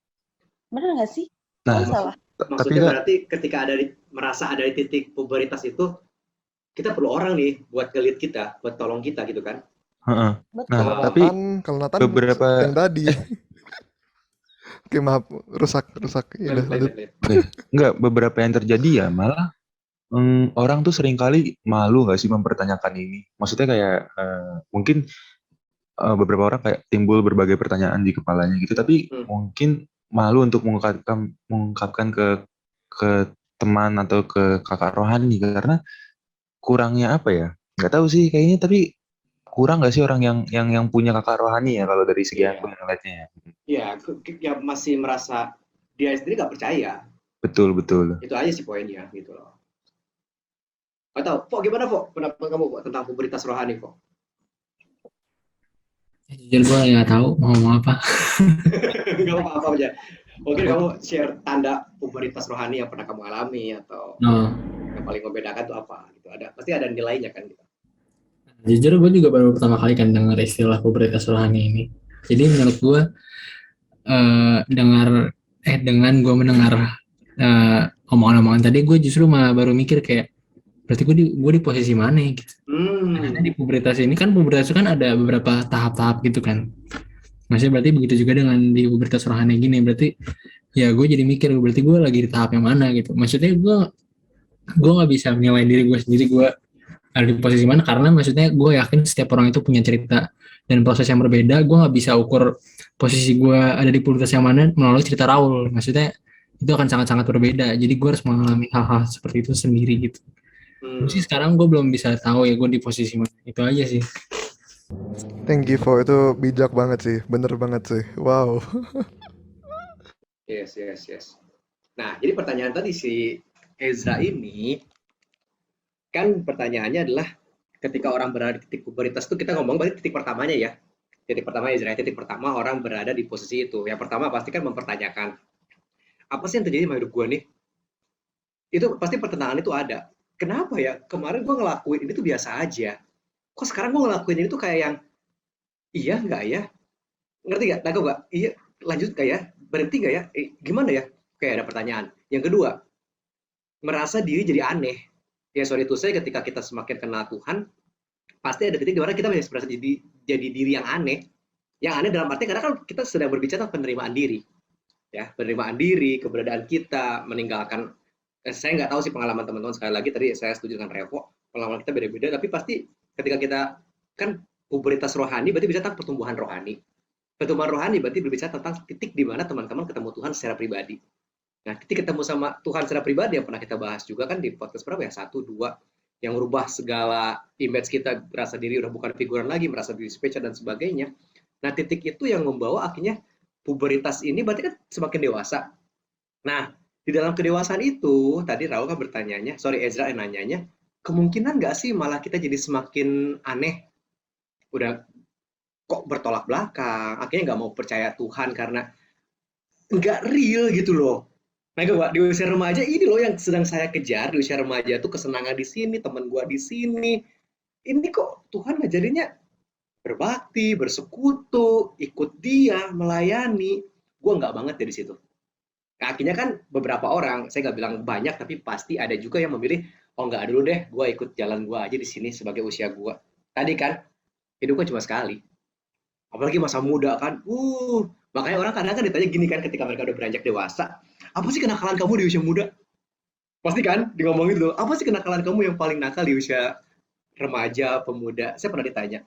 Speaker 2: Bener nggak sih?
Speaker 3: Nah,
Speaker 2: salah.
Speaker 1: Maksudnya berarti ketika merasa ada di titik pubertas itu, kita perlu orang nih buat nge-lead kita, buat tolong kita gitu kan.
Speaker 2: Betul.
Speaker 3: Nah, tapi
Speaker 4: kalau Nathan
Speaker 3: beberapa
Speaker 4: yang tadi. Oke, maaf, rusak. Ya, lanjut.
Speaker 3: Enggak, beberapa yang terjadi ya malah orang tuh seringkali malu nggak sih mempertanyakan ini. Maksudnya kayak mungkin beberapa orang kayak timbul berbagai pertanyaan di kepalanya gitu, tapi mungkin malu untuk mengungkapkan ke teman atau ke kakak rohani karena kurangnya apa ya? Nggak tahu sih kayaknya, tapi kurang nggak sih orang yang punya kakak rohani ya kalau dari segi aku ngeliatnya ya.
Speaker 1: Iya, ya masih merasa dia sendiri nggak percaya.
Speaker 3: Betul.
Speaker 1: Itu aja sih poinnya gitu loh. Atau, Pok, gimana Pok? Pendapat kamu Pok tentang pubertas rohani Pok?
Speaker 7: Jujur gue nggak tahu mau ngomong apa.
Speaker 1: Gak apa-apa aja. Mungkin kamu share tanda pubertas rohani yang pernah kamu alami atau yang paling membedakan itu apa? Gitu. Pasti ada nilainya kan? Gitu.
Speaker 7: Jujur gue juga baru pertama kali kan dengar istilah pubertas rohani ini. Jadi menurut gue dengan gue mendengar omongan-omongan tadi, gue justru malah baru mikir kayak berarti gue di posisi mana gitu. Karena di pubertas ini kan ada beberapa tahap-tahap gitu kan. Maksudnya berarti begitu juga dengan di pubertas rohani gini, berarti ya gue jadi mikir berarti gue lagi di tahap yang mana gitu. Maksudnya gue nggak bisa menilai diri gue sendiri gue ada di posisi mana, karena maksudnya gue yakin setiap orang itu punya cerita dan proses yang berbeda. Gue nggak bisa ukur posisi gue ada di pubertas yang mana melalui cerita Raul. Maksudnya itu akan sangat-sangat berbeda. Jadi gue harus mengalami hal-hal seperti itu sendiri gitu. Jadi sekarang gue belum bisa tahu ya gue di posisi mana. Itu aja sih.
Speaker 4: Thank you for itu, bijak banget sih, bener banget sih. Wow.
Speaker 1: Yes. Nah, jadi pertanyaan tadi si Ezra ini kan pertanyaannya adalah ketika orang berada di titik pubertas itu, kita ngomong berarti titik pertamanya ya. Titik pertama Ezra, titik pertama orang berada di posisi itu. Yang pertama pasti kan mempertanyakan apa sih yang terjadi sama hidup gue nih? Itu pasti pertentangan itu ada. Kenapa ya kemarin gue ngelakuin ini tuh biasa aja, kok sekarang gue ngelakuin ini tuh kayak yang iya nggak ya, ngerti nggak? Nangkep nggak? Iya, lanjut nggak ya? Berhenti nggak ya? Gimana ya? Kayak ada pertanyaan. Yang kedua, merasa diri jadi aneh. Ya sorry to say, ketika kita semakin kenal Tuhan, pasti ada titik di mana kita merasa jadi diri yang aneh. Yang aneh dalam arti karena kan kita sedang berbicara tentang penerimaan diri, ya penerimaan diri, keberadaan kita, meninggalkan. Saya nggak tahu sih pengalaman teman-teman, sekali lagi tadi saya setuju dengan Revo, pengalaman kita beda-beda, tapi pasti ketika kita kan pubertas rohani berarti bicara tentang pertumbuhan rohani. Pertumbuhan rohani berarti berbicara tentang titik di mana teman-teman ketemu Tuhan secara pribadi. Nah, titik ketemu sama Tuhan secara pribadi yang pernah kita bahas juga kan di podcast berapa ya? 1, 2. yang merubah segala image kita, merasa diri udah bukan figuran lagi, merasa diri spesial dan sebagainya. Nah, titik itu yang membawa akhirnya puberitas ini berarti kan semakin dewasa. Nah, di dalam kedewasaan itu, tadi Raul kan bertanyanya, Ezra yang nanyanya, kemungkinan nggak sih malah kita jadi semakin aneh, udah kok bertolak belakang, akhirnya nggak mau percaya Tuhan karena nggak real gitu loh. Nah, Pak, di usia remaja ini loh yang sedang saya kejar. Di usia remaja tuh kesenangan di sini, teman gua di sini. Ini kok Tuhan ngajarinya berbakti, bersekutu, ikut Dia, melayani. Gua nggak banget ya di situ. Nah, akhirnya kan beberapa orang, saya nggak bilang banyak, tapi pasti ada juga yang memilih, oh nggak dulu deh, gua ikut jalan gua aja di sini sebagai usia gua. Tadi kan hidup kan cuma sekali. Apalagi masa muda kan. Makanya orang kadang kan ditanya gini kan ketika mereka udah beranjak dewasa, apa sih kenakalan kamu di usia muda? Pasti kan di ngomong gitu, apa sih kenakalan kamu yang paling nakal di usia remaja, pemuda? Saya pernah ditanya.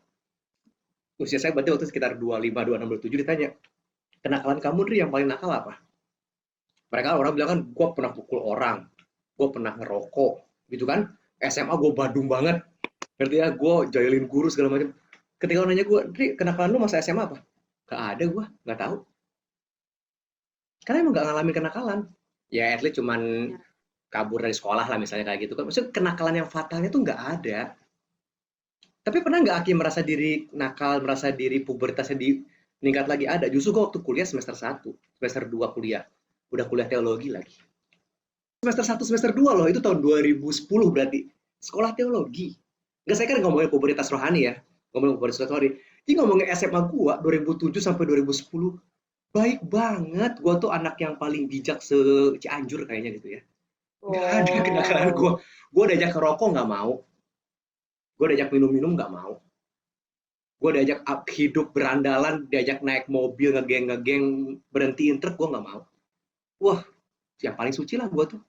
Speaker 1: Usia saya berarti waktu sekitar 25, 26, 27 ditanya, kenakalan kamu Dri yang paling nakal apa? Mereka orang bilang kan, gue pernah pukul orang, gue pernah ngerokok, gitu kan. SMA gue badung banget, ngerti ya, gue jahilin guru segala macam. Ketika orang nanya gue, Dri, kenakalan lu masa SMA apa? Gak ada gue, gak tahu. Karena emang gak ngalamin kenakalan. Ya at least cuman kabur dari sekolah lah misalnya kayak gitu kan. Maksudnya kenakalan yang fatalnya tuh gak ada. Tapi pernah nggak Aki merasa diri nakal, merasa diri pubertasnya meningkat lagi? Ada. Justru gue waktu kuliah semester 1, semester 2 kuliah. Udah kuliah teologi lagi. Semester 1, semester 2 loh, itu tahun 2010 berarti. Sekolah teologi. Nggak, saya kan ngomongin pubertas rohani ya. Ngomongin pubertas rohani. Jadi ngomongin SMA gue 2007 sampai 2010. Baik banget. Gue tuh anak yang paling bijak se-Cianjur kayaknya gitu ya. Nggak ada kenakalan gue. Gue diajak ngerokok nggak mau. Gue diajak minum-minum nggak mau. Gue diajak hidup berandalan, diajak naik mobil, ngegeng, berhentiin truk, gue nggak mau. Wah, yang paling suci lah gue tuh.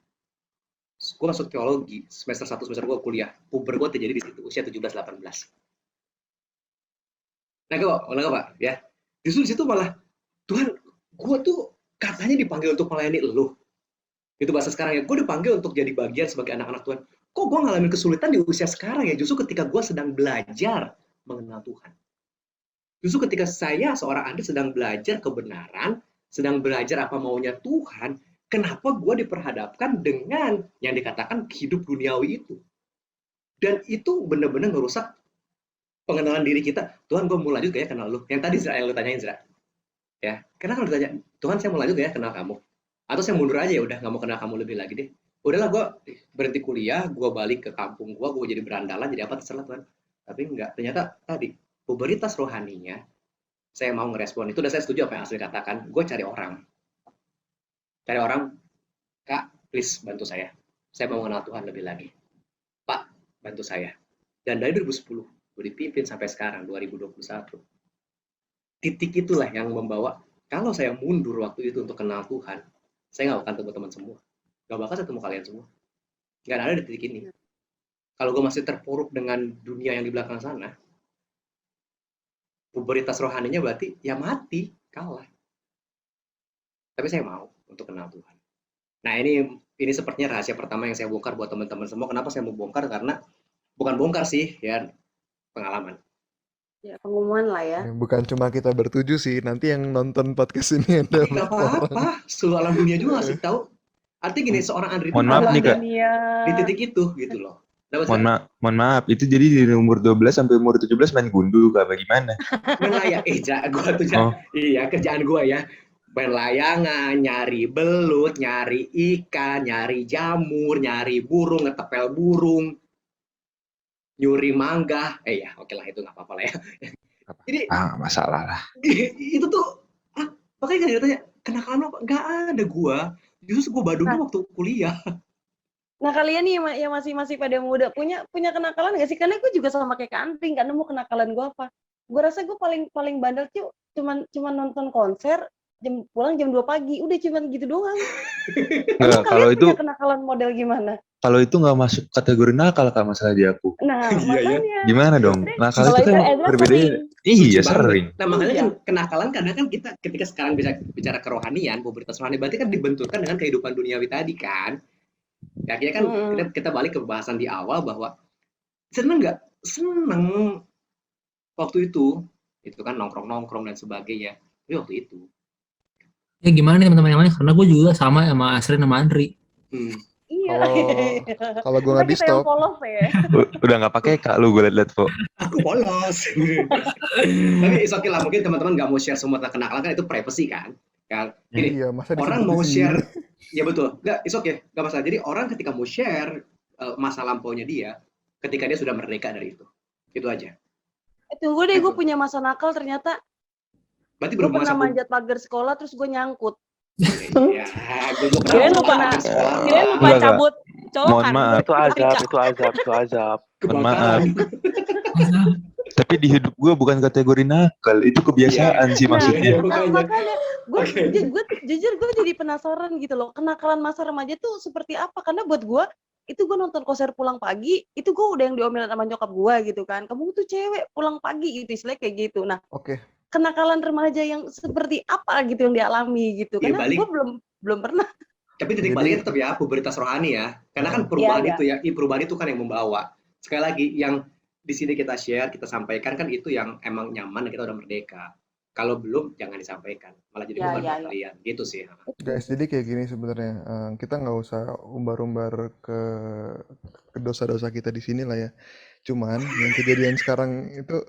Speaker 1: Gue masuk teologi, semester 1, semester 2 kuliah. Puber gue terjadi di situ, usia 17-18. Nah, kenapa Pak? Ya, justru di situ malah, Tuhan, gue tuh katanya dipanggil untuk melayani elu. Itu bahasa sekarang ya, gue dipanggil untuk jadi bagian sebagai anak-anak Tuhan. Kok gue ngalamin kesulitan di usia sekarang ya? Justru ketika gue sedang belajar mengenal Tuhan. Justru ketika saya, seorang Andri, sedang belajar kebenaran, sedang belajar apa maunya Tuhan, kenapa gue diperhadapkan dengan yang dikatakan hidup duniawi itu? Dan itu benar-benar ngerusak pengenalan diri kita. Tuhan, gue mau lanjut gak ya kenal lu? Yang tadi yang lu tanyain, Zra. Ya, karena kalau ditanya, Tuhan saya mau lanjut gak ya kenal kamu? Atau saya mundur aja ya udah, gak mau kenal kamu lebih lagi deh. Udahlah, gue berhenti kuliah, gue balik ke kampung gue jadi berandalan, jadi apa terserah Tuhan. Tapi enggak, ternyata tadi, pubertas rohaninya, saya mau ngerespon itu, dan saya setuju apa yang Asli katakan, gue cari orang, Kak, please bantu saya mau mengenal Tuhan lebih lagi. Pak, bantu saya. Dan dari 2010, gue dipimpin sampai sekarang, 2021. Titik itulah yang membawa, kalau saya mundur waktu itu untuk kenal Tuhan, saya nggak akan ketemu teman semua. Nggak bakal ketemu kalian semua. Nggak ada di titik ini. Kalau gue masih terpuruk dengan dunia yang di belakang sana, pubertas rohaninya berarti ya mati, kalah. Tapi saya mau untuk kenal Tuhan. Nah, ini sepertinya rahasia pertama yang saya bongkar buat teman-teman semua. Kenapa saya mau bongkar? Karena bukan bongkar sih, ya pengalaman.
Speaker 2: Ya, pengumuman lah ya.
Speaker 4: Bukan cuma kita bertujuh sih, nanti yang nonton podcast ini ada
Speaker 1: nggak apa-apa, seluruh alam dunia juga ngasih tahu. Artinya gini, seorang Andri
Speaker 3: Mohon maaf nih, Kak.
Speaker 1: di titik itu gitu loh.
Speaker 3: Mohon maaf, itu jadi di umur 12 sampai umur 17 main gundu apa gimana?
Speaker 1: Main layang, gua tuh iya kerjaan gua ya. Main layangan, nyari belut, nyari ikan, nyari jamur, nyari burung, ngetepel burung, nyuri mangga. Ya oke lah, itu nggak apa-apa lah ya. Jadi
Speaker 3: masalah lah.
Speaker 1: itu tuh makanya kan ditanya kenakalan apa? Nggak ada gua. Justru gua badungnya waktu kuliah.
Speaker 2: Nah, kalian nih yang masih pada muda punya kenakalan nggak sih? Karena gue juga sama kayak Andri, nggak nemu kenakalan gue apa. Gue rasa gue paling bandel tuh cuman nonton konser, pulang jam 2 pagi, udah cuman gitu doang.
Speaker 3: Nggak, kalau itu
Speaker 2: punya kenakalan model gimana?
Speaker 3: Kalau itu nggak masuk kategori nakal, Kak, masalah di aku.
Speaker 2: Nah, makanya.
Speaker 3: Gimana dong? Nakal itu kan berbeda. Iya, sering.
Speaker 1: Nah, makanya kan kenakalan kadang kan kita ketika sekarang bisa bicara kerohanian, pubertas rohani, berarti kan dibenturkan dengan kehidupan duniawi tadi kan. Ya, akhirnya kan kita balik ke bahasan di awal bahwa Seneng nggak? Seneng waktu itu kan nongkrong dan sebagainya. Tapi waktu itu.
Speaker 7: Ya gimana nih teman-teman yang lain? Karena gue juga sama Asrin sama Andri.
Speaker 2: Iya.
Speaker 4: Kalau gue
Speaker 2: Entah
Speaker 4: nggak di
Speaker 2: kita yang
Speaker 4: stop,
Speaker 2: polos ya.
Speaker 3: Udah nggak pakai kak lu gue liat kok.
Speaker 1: Aku polos. Tapi it's okay lah, mungkin teman-teman nggak mau share semua tentang kenakalan kan itu privacy kan. Gini,
Speaker 4: iya masa
Speaker 1: orang
Speaker 4: disebut
Speaker 1: mau
Speaker 4: di sini.
Speaker 1: share, ya betul, nggak, it's okay, nggak masalah. Jadi orang ketika mau share masa lampaunya dia, ketika dia sudah merdeka dari itu aja.
Speaker 2: Tunggu deh, gue punya masa nakal ternyata.
Speaker 1: Berarti
Speaker 2: Gue
Speaker 1: belum
Speaker 2: pernah
Speaker 1: masa
Speaker 2: manjat pagar sekolah terus gue nyangkut.
Speaker 1: Ya, gue juga
Speaker 6: Kirain lu
Speaker 1: pernah
Speaker 6: pernah-
Speaker 1: sekolah.
Speaker 6: Kirain lupa
Speaker 3: Enggak, Kak.
Speaker 6: cabut colokan.
Speaker 3: Mohon maaf.
Speaker 5: Itu azab.
Speaker 3: Mohon maaf.
Speaker 1: Kebakaran.
Speaker 3: Tapi di hidup gue bukan kategori nakal, itu kebiasaan sih maksudnya.
Speaker 1: Makanya.
Speaker 2: Makanya gue
Speaker 1: Oke.
Speaker 2: jujur gue jadi penasaran gitu loh, kenakalan masa remaja tuh seperti apa? Karena buat gue itu gue nonton konser pulang pagi, itu gue udah yang diomelin sama nyokap gue gitu kan. Kamu tuh cewek pulang pagi gitu, istilahnya kayak gitu. Nah,
Speaker 4: Oke.
Speaker 2: kenakalan remaja yang seperti apa gitu yang dialami gitu?
Speaker 1: Iya,
Speaker 2: Karena
Speaker 1: balik.
Speaker 2: gue belum pernah.
Speaker 1: Tapi titik
Speaker 4: Jadi-
Speaker 1: baliknya tetap ya pubertas rohani ya. Karena kan perubahan
Speaker 2: Iya.
Speaker 1: itu ya, perubahan itu kan yang membawa. Sekali lagi yang di sini kita share, kita sampaikan kan itu yang emang nyaman dan kita udah merdeka. Kalau belum jangan disampaikan, malah jadi
Speaker 2: Ya,
Speaker 1: beban
Speaker 2: ya,
Speaker 1: buat
Speaker 2: ya.
Speaker 1: kalian. Gitu sih.
Speaker 4: Guys, jadi kayak gini sebenarnya, kita nggak usah umbar-umbar ke dosa-dosa kita di sini lah ya. Cuman yang kejadian sekarang itu,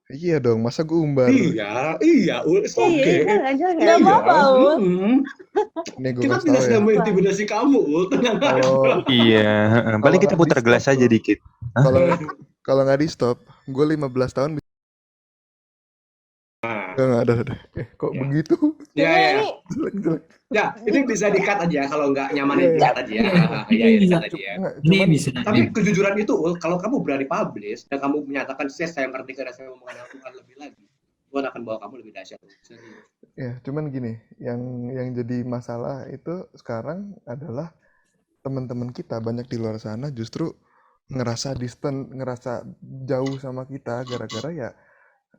Speaker 4: iya dong, masa gue umbar.
Speaker 1: Iya, it's
Speaker 2: Iya,
Speaker 1: okay.
Speaker 2: jangan.
Speaker 6: Nggak apa-apa, Ul.
Speaker 4: Nih gue
Speaker 1: Kita
Speaker 4: kasih
Speaker 1: tidak
Speaker 4: tau ya.
Speaker 1: sedang mengintimidasi kamu, Ul. Tenang aja.
Speaker 4: Kalau
Speaker 3: Iya, paling kita
Speaker 4: nggak
Speaker 3: putar
Speaker 4: di-stop
Speaker 3: gelas aja
Speaker 4: tuh.
Speaker 3: dikit.
Speaker 4: kalau nggak di stop, gue 15 tahun bisa. Nggak ada. Kok
Speaker 1: Ya.
Speaker 4: begitu?
Speaker 1: Ya,
Speaker 6: Kayaknya
Speaker 1: ya,
Speaker 6: ini
Speaker 4: Jelek.
Speaker 1: ya. Ini bisa di-cut aja kalau nggak nyaman
Speaker 4: Iya,
Speaker 1: di-cut aja. Iya, di-cut aja ya.
Speaker 4: Nggak,
Speaker 7: Ini
Speaker 4: cuman
Speaker 7: bisa.
Speaker 1: Tapi kejujuran itu, Ul, kalau kamu berani publish dan kamu menyatakan saya merdeka dan saya mau mengenal Tuhan lebih lagi, Tuhan akan bawa kamu lebih dahsyat. Serius.
Speaker 4: ya, cuman gini, yang jadi masalah itu sekarang adalah teman-teman kita banyak di luar sana justru ngerasa distant, ngerasa jauh sama kita gara-gara ya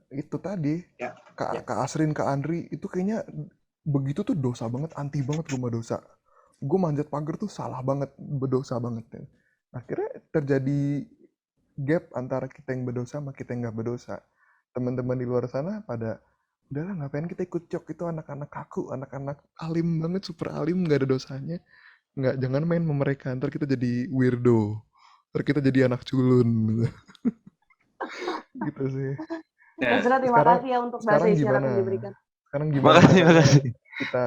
Speaker 4: itu tadi.
Speaker 1: Ya,
Speaker 4: Kak Asrin, Kak Andri itu kayaknya begitu tuh dosa banget, anti banget rumah dosa. Gue manjat pagar tuh salah banget, berdosa banget ya. Akhirnya terjadi gap antara kita yang berdosa sama kita yang nggak berdosa. Teman-teman di luar sana pada udahlah ngapain kita ikut cok, itu anak-anak kaku, anak-anak alim banget, super alim, nggak ada dosanya. Nggak, jangan main sama mereka, ntar kita jadi weirdo, ntar kita jadi anak culun gitu. Gitu sih.
Speaker 1: Nah,
Speaker 2: Terserah, terima
Speaker 4: sekarang-
Speaker 2: kasih ya untuk bahasa
Speaker 4: sekarang
Speaker 2: isyarat
Speaker 4: gimana?
Speaker 2: yang diberikan.
Speaker 4: Sekarang gimana
Speaker 3: Makasih,
Speaker 4: caranya
Speaker 3: makasih.
Speaker 4: kita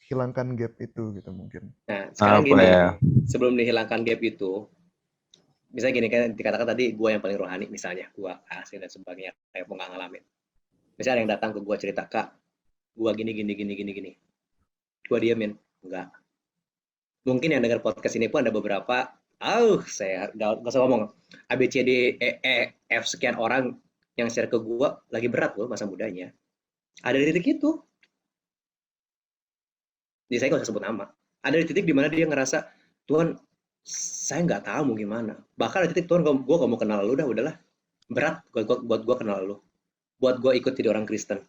Speaker 4: hilangkan gap itu gitu mungkin.
Speaker 1: nah, sekarang
Speaker 3: Apa
Speaker 1: gini,
Speaker 3: ya?
Speaker 1: sebelum dihilangkan gap itu, misalnya gini kan dikatakan tadi gue yang paling rohani misalnya, gue asli dan sebagainya, kayak gue nggak ngalamin. Misalnya ada yang datang ke gue cerita, Kak, gue gini. Gue diemin, enggak. Mungkin yang dengar podcast ini pun ada beberapa, saya nggak usah ngomong, ABCD, F sekian orang yang share ke gue lagi berat loh masa mudanya. Ada di titik itu. Jadi saya nggak usah sebut nama. Ada di titik di mana dia ngerasa, Tuhan, saya nggak tahu mau gimana. Bahkan ada titik, Tuhan, gue gak mau kenal lu, udahlah. Berat buat gue kenal lu. Buat gue ikut jadi orang Kristen.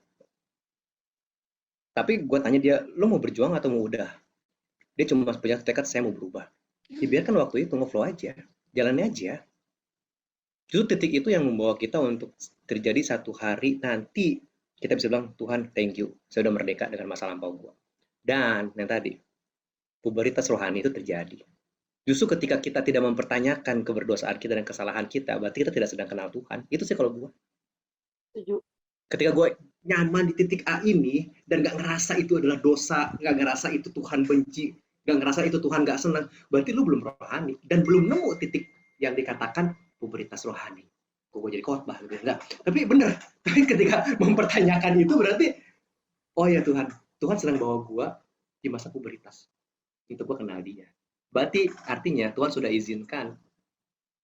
Speaker 1: Tapi gue tanya dia, lu mau berjuang atau mau udah? Dia cuma punya tekad, saya mau berubah. Dibiarkan waktu itu nge-flow aja. Jalannya aja. Justru titik itu yang membawa kita untuk terjadi satu hari nanti kita bisa bilang, Tuhan, thank you. Saya udah merdeka dengan masa lampau gue. Dan yang tadi, pubertas rohani itu terjadi. Justru ketika kita tidak mempertanyakan keberdosaan kita dan kesalahan kita, berarti kita tidak sedang kenal Tuhan. Itu sih kalau gue.
Speaker 2: Setuju.
Speaker 1: Ketika gue nyaman di titik A ini, dan gak ngerasa itu adalah dosa, gak ngerasa itu Tuhan benci, gak ngerasa itu Tuhan gak senang, berarti lu belum rohani. Dan belum nemu titik yang dikatakan pubertas rohani. Kok gue jadi khotbah gitu. Enggak. Tapi bener. Tapi ketika mempertanyakan itu berarti, oh ya Tuhan sedang bawa gue di masa pubertas. Itu gue kenal dia. Berarti artinya Tuhan sudah izinkan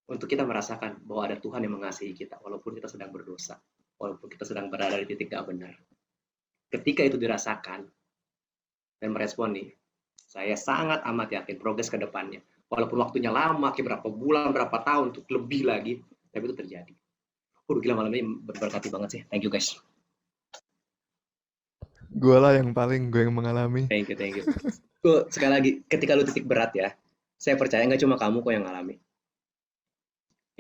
Speaker 1: untuk kita merasakan bahwa ada Tuhan yang mengasihi kita walaupun kita sedang berdosa, walaupun kita sedang berada di titik gak benar. Ketika itu dirasakan dan merespon nih, saya sangat amat yakin progres ke depannya. Walaupun waktunya lama, kayak berapa bulan, berapa tahun, untuk lebih lagi, tapi itu terjadi. Gila, malam ini berkati banget sih. Thank you guys.
Speaker 4: Gue lah yang gue yang mengalami.
Speaker 1: Thank you. Tuh, sekali lagi, ketika lu titik berat ya, saya percaya nggak cuma kamu kok yang ngalami.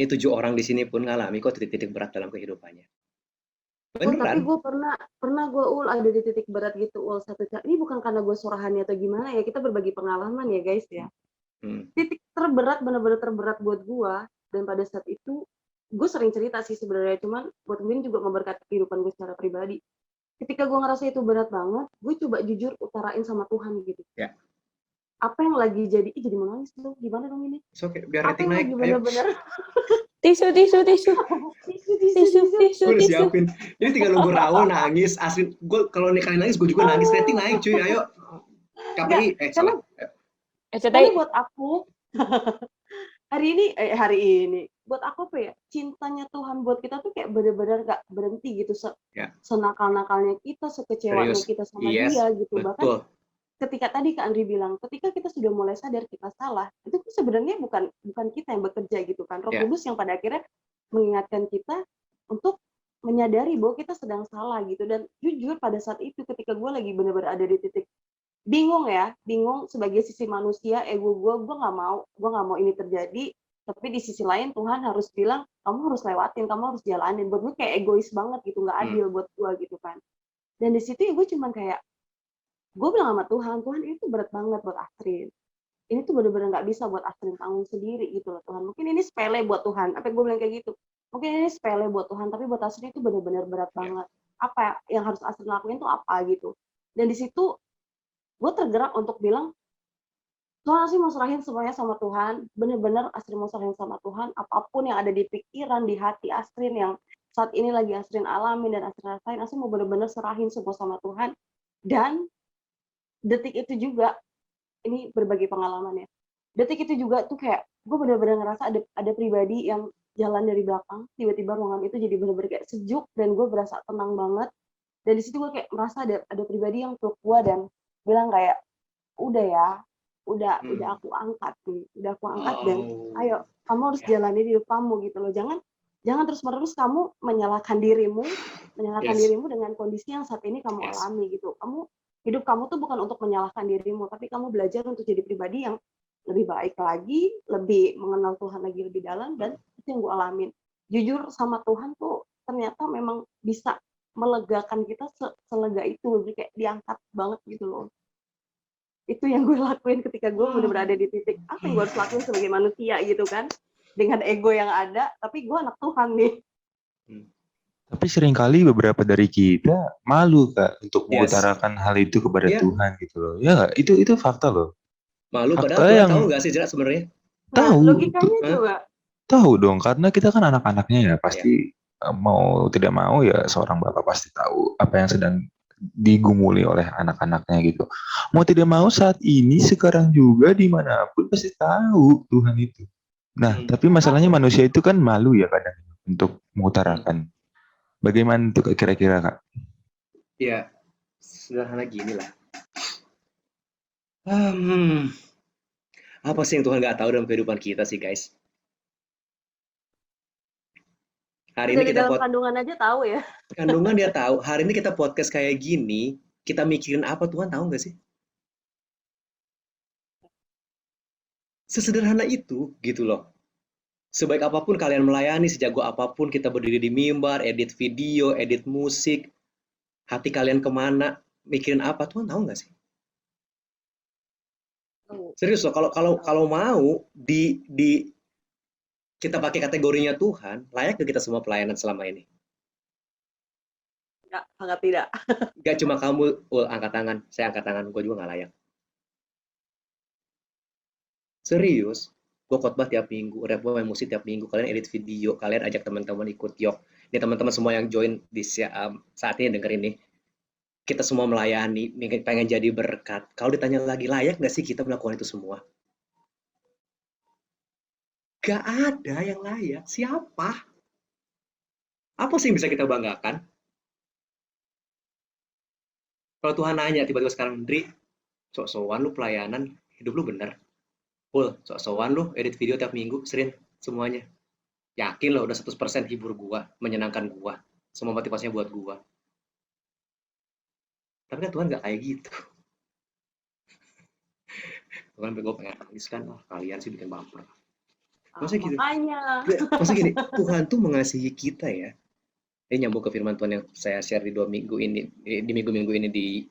Speaker 1: Ini 7 orang di sini pun ngalami kok titik-titik berat dalam kehidupannya.
Speaker 2: Tapi
Speaker 1: Beneran.
Speaker 2: gue pernah gue ada di titik berat gitu ini bukan karena gue surahannya atau gimana ya, kita berbagi pengalaman ya guys ya. Titik terberat, benar-benar terberat buat gue, dan pada saat itu gue sering cerita sih sebenarnya, cuman buat gue juga memberkati kehidupan gue secara pribadi. Ketika gue ngerasa itu berat banget, gue coba jujur utarain sama Tuhan gitu.
Speaker 1: Ya.
Speaker 2: Apa yang lagi jadi mau nangis tuh, gimana dong ini?
Speaker 1: Oke, biar
Speaker 2: Apa
Speaker 1: rating
Speaker 2: yang
Speaker 1: naik.
Speaker 2: lagi bener-bener
Speaker 6: Tisu.
Speaker 1: Gue udah siapin. Ini tinggal nunggu Raul nangis. Asli, gue kalau kalian nangis, gue juga nangis. Rating naik cuy, ayo. KPI, salah.
Speaker 2: Karena buat aku hari ini buat aku apa ya, cintanya Tuhan buat kita tuh kayak benar-benar gak berhenti gitu, senakal-nakalnya kita, sekecewanya kita sama dia gitu.
Speaker 1: Betul.
Speaker 2: Bahkan ketika tadi Kak Andri bilang, ketika kita sudah mulai sadar kita salah, itu tuh sebenarnya bukan kita yang bekerja gitu kan, Roh Kudus yang pada akhirnya mengingatkan kita untuk menyadari bahwa kita sedang salah gitu. Dan jujur pada saat itu ketika gue lagi benar-benar ada di titik bingung sebagai sisi manusia, ego gue nggak mau ini terjadi, tapi di sisi lain Tuhan harus bilang kamu harus lewatin, kamu harus jalanin. Buat gue kayak egois banget gitu, nggak adil buat gue gitu kan. Dan di situ ya gue cuman kayak, gue bilang sama Tuhan ini tuh berat banget buat Astrid, ini tuh benar-benar nggak bisa buat Astrid tanggung sendiri gitu loh Tuhan. Mungkin ini sepele buat Tuhan, apa gue bilang kayak gitu, mungkin ini sepele buat Tuhan, tapi buat Astrid itu benar-benar berat banget. Apa yang harus Astrid lakuin tuh apa gitu. Dan di situ gue tergerak untuk bilang, Tuhan, Astrid mau serahin semuanya sama Tuhan, benar-benar Astrid mau serahin sama Tuhan, apapun yang ada di pikiran, di hati Astrid yang saat ini lagi Astrid alamin dan Astrid rasain, Astrid mau benar-benar serahin semua sama Tuhan. Dan detik itu juga, ini berbagi pengalaman ya, detik itu juga tuh kayak gue benar-benar ngerasa ada pribadi yang jalan dari belakang, tiba-tiba ruangan itu jadi benar-benar kayak sejuk dan gue berasa tenang banget. Dan di situ gue kayak merasa ada pribadi yang peluk gue dan bilang kayak, udah aku angkat nih, dan ayo kamu harus jalani hidup kamu gitu loh, jangan terus-menerus kamu menyalahkan dirimu dengan kondisi yang saat ini kamu alami gitu. Hidup kamu tuh bukan untuk menyalahkan dirimu, tapi kamu belajar untuk jadi pribadi yang lebih baik lagi, lebih mengenal Tuhan lagi lebih dalam, dan itu yang gue alamin. Jujur sama Tuhan tuh ternyata memang bisa melegakan kita selega itu, lebih kayak diangkat banget gitu loh. Itu yang gue lakuin ketika gue benar-benar ada di titik apa yang gue harus lakuin sebagai manusia gitu kan, dengan ego yang ada, tapi gue anak Tuhan nih.
Speaker 3: Tapi seringkali beberapa dari kita malu Kak untuk mengutarakan hal itu kepada Tuhan gitu loh. Ya nggak? Itu fakta loh.
Speaker 1: Malu
Speaker 3: fakta
Speaker 1: padahal Tuhan
Speaker 3: yang
Speaker 1: tahu nggak sih Jerak sebenarnya?
Speaker 3: Tahu.
Speaker 2: Logikanya coba.
Speaker 3: Tahu dong, karena kita kan anak-anaknya ya pasti mau tidak mau ya seorang bapak pasti tahu apa yang sedang digumuli oleh anak-anaknya gitu. Mau tidak mau saat ini sekarang juga dimanapun pasti tahu Tuhan itu. Nah, tapi masalahnya manusia itu kan malu ya kadang untuk mengutarakan. Bagaimana tuh kira-kira Kak?
Speaker 1: Ya, sederhana gini lah. Apa sih yang Tuhan nggak tahu dalam kehidupan kita sih guys? Hari ini kita
Speaker 2: dalam kandungan aja tahu ya.
Speaker 1: Kandungan dia tahu. Hari ini kita podcast kayak gini, kita mikirin apa Tuhan tahu nggak sih? Sesederhana itu gitu loh. Sebaik apapun kalian melayani, sejago apapun kita berdiri di mimbar, edit video, edit musik, hati kalian kemana, mikirin apa Tuhan tahu nggak sih? Serius loh, kalau mau di kita pakai kategorinya Tuhan, layak ke kita semua pelayanan selama ini?
Speaker 2: Enggak, sangat tidak.
Speaker 1: Gak cuma kamu angkat tangan, saya angkat tangan, gue juga nggak layak. Serius, gue khotbah tiap minggu, rap gue main musik tiap minggu, kalian edit video, kalian ajak teman-teman ikut yok. Ini teman-teman semua yang join di saat ini denger ini, kita semua melayani, pengen jadi berkat. Kalau ditanya lagi, layak nggak sih kita melakukan itu semua? Gak ada yang layak. Siapa? Apa sih yang bisa kita banggakan? Kalau Tuhan nanya tiba-tiba sekarang, Dri, sok-sokan lu pelayanan, hidup lu bener. Full, sok-sokan lu edit video tiap minggu, sering semuanya. Yakin lo udah 100% hibur gua, menyenangkan gua. Semua motivasinya buat gua. Tapi kan Tuhan gak kayak gitu. Tuhan gue pengen nangis kan, kalian sih bikin baper. Masa gitu?
Speaker 2: Makanya.
Speaker 1: Masa gini, Tuhan tuh mengasihi kita ya. Ini nyambung ke firman Tuhan yang saya share di 2 minggu ini, di minggu-minggu ini di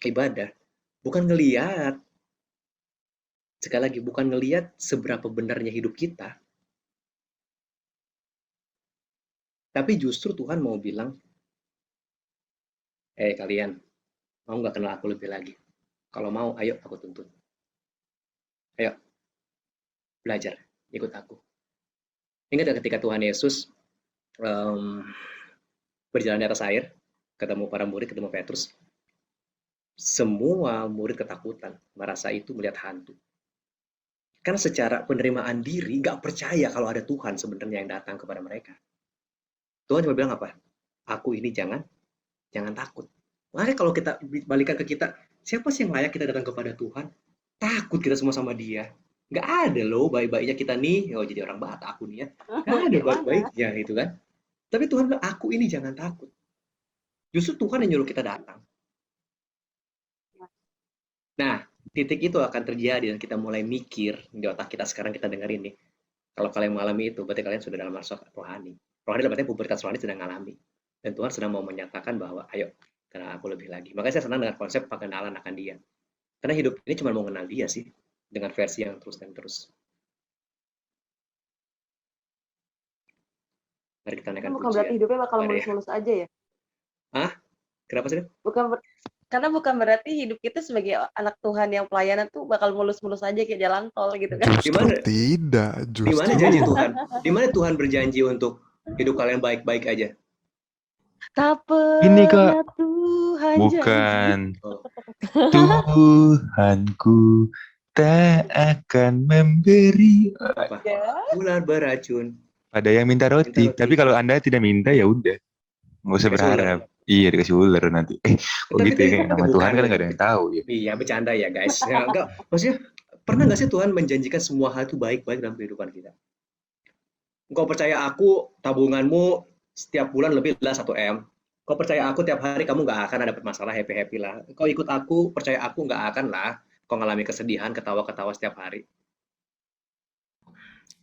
Speaker 1: ibadah. Bukan ngeliat, sekali lagi, bukan ngeliat seberapa benarnya hidup kita. Tapi justru Tuhan mau bilang, kalian, mau nggak kenal aku lebih lagi? Kalau mau, ayo aku tuntun. Ayo, belajar, ikut aku. Ingat ya ketika Tuhan Yesus berjalan di atas air, ketemu para murid, ketemu Petrus, semua murid ketakutan, merasa itu melihat hantu. Karena secara penerimaan diri, nggak percaya kalau ada Tuhan sebenarnya yang datang kepada mereka. Tuhan cuma bilang apa? Aku ini jangan takut. Makanya kalau kita balikan ke kita, siapa sih yang layak kita datang kepada Tuhan? Takut kita semua sama dia. Nggak ada loh baik-baiknya kita nih, jadi orang Batak aku nih ya. Nggak ada baik-baiknya gitu kan. Tapi Tuhan bilang, aku ini jangan takut. Justru Tuhan yang nyuruh kita datang. Nah, titik itu akan terjadi dan kita mulai mikir di otak kita sekarang kita dengar ini. Kalau kalian mengalami itu, berarti kalian sudah dalam masa rohani. Rohani dalam artinya pubertas rohani sedang mengalami. Dan Tuhan sedang mau menyatakan bahwa, ayo, kenal aku lebih lagi. Makanya saya senang dengan konsep pengenalan akan dia. Karena hidup ini cuma mau kenal dia sih. Dengan versi yang terus dan terus. Mari kita naikkan
Speaker 2: Bukan berarti hidupnya bakal mulus-mulus aja ya?
Speaker 1: Hah? Kenapa sih?
Speaker 2: Karena bukan berarti hidup kita sebagai anak Tuhan yang pelayanan tuh bakal mulus-mulus aja kayak jalan tol gitu kan?
Speaker 4: Di
Speaker 1: mana janji Tuhan? Di mana Tuhan berjanji untuk hidup kalian baik-baik aja?
Speaker 2: Tak
Speaker 3: Ini
Speaker 2: pernah
Speaker 3: Kak,
Speaker 2: Tuhan
Speaker 3: bukan.
Speaker 2: janji.
Speaker 3: Tuhanku tak akan memberi
Speaker 1: ular beracun
Speaker 3: pada yang minta roti. Tapi kalau Anda tidak minta ya udah, nggak usah berharap. Iya, dikasih ular nanti. Gitu ya, nama Tuhan kan nggak ada yang tahu ya.
Speaker 1: Iya, bercanda ya guys. Ya, enggak, maksudnya pernah nggak sih Tuhan menjanjikan semua hal itu baik-baik dalam kehidupan kita? Engkau percaya aku, tabunganmu setiap bulan lebih lah 1 M. Kau percaya aku tiap hari kamu nggak akan ada masalah, happy-happy lah. Kau ikut aku, percaya aku nggak akan lah. Kau ngalami kesedihan, ketawa-ketawa setiap hari.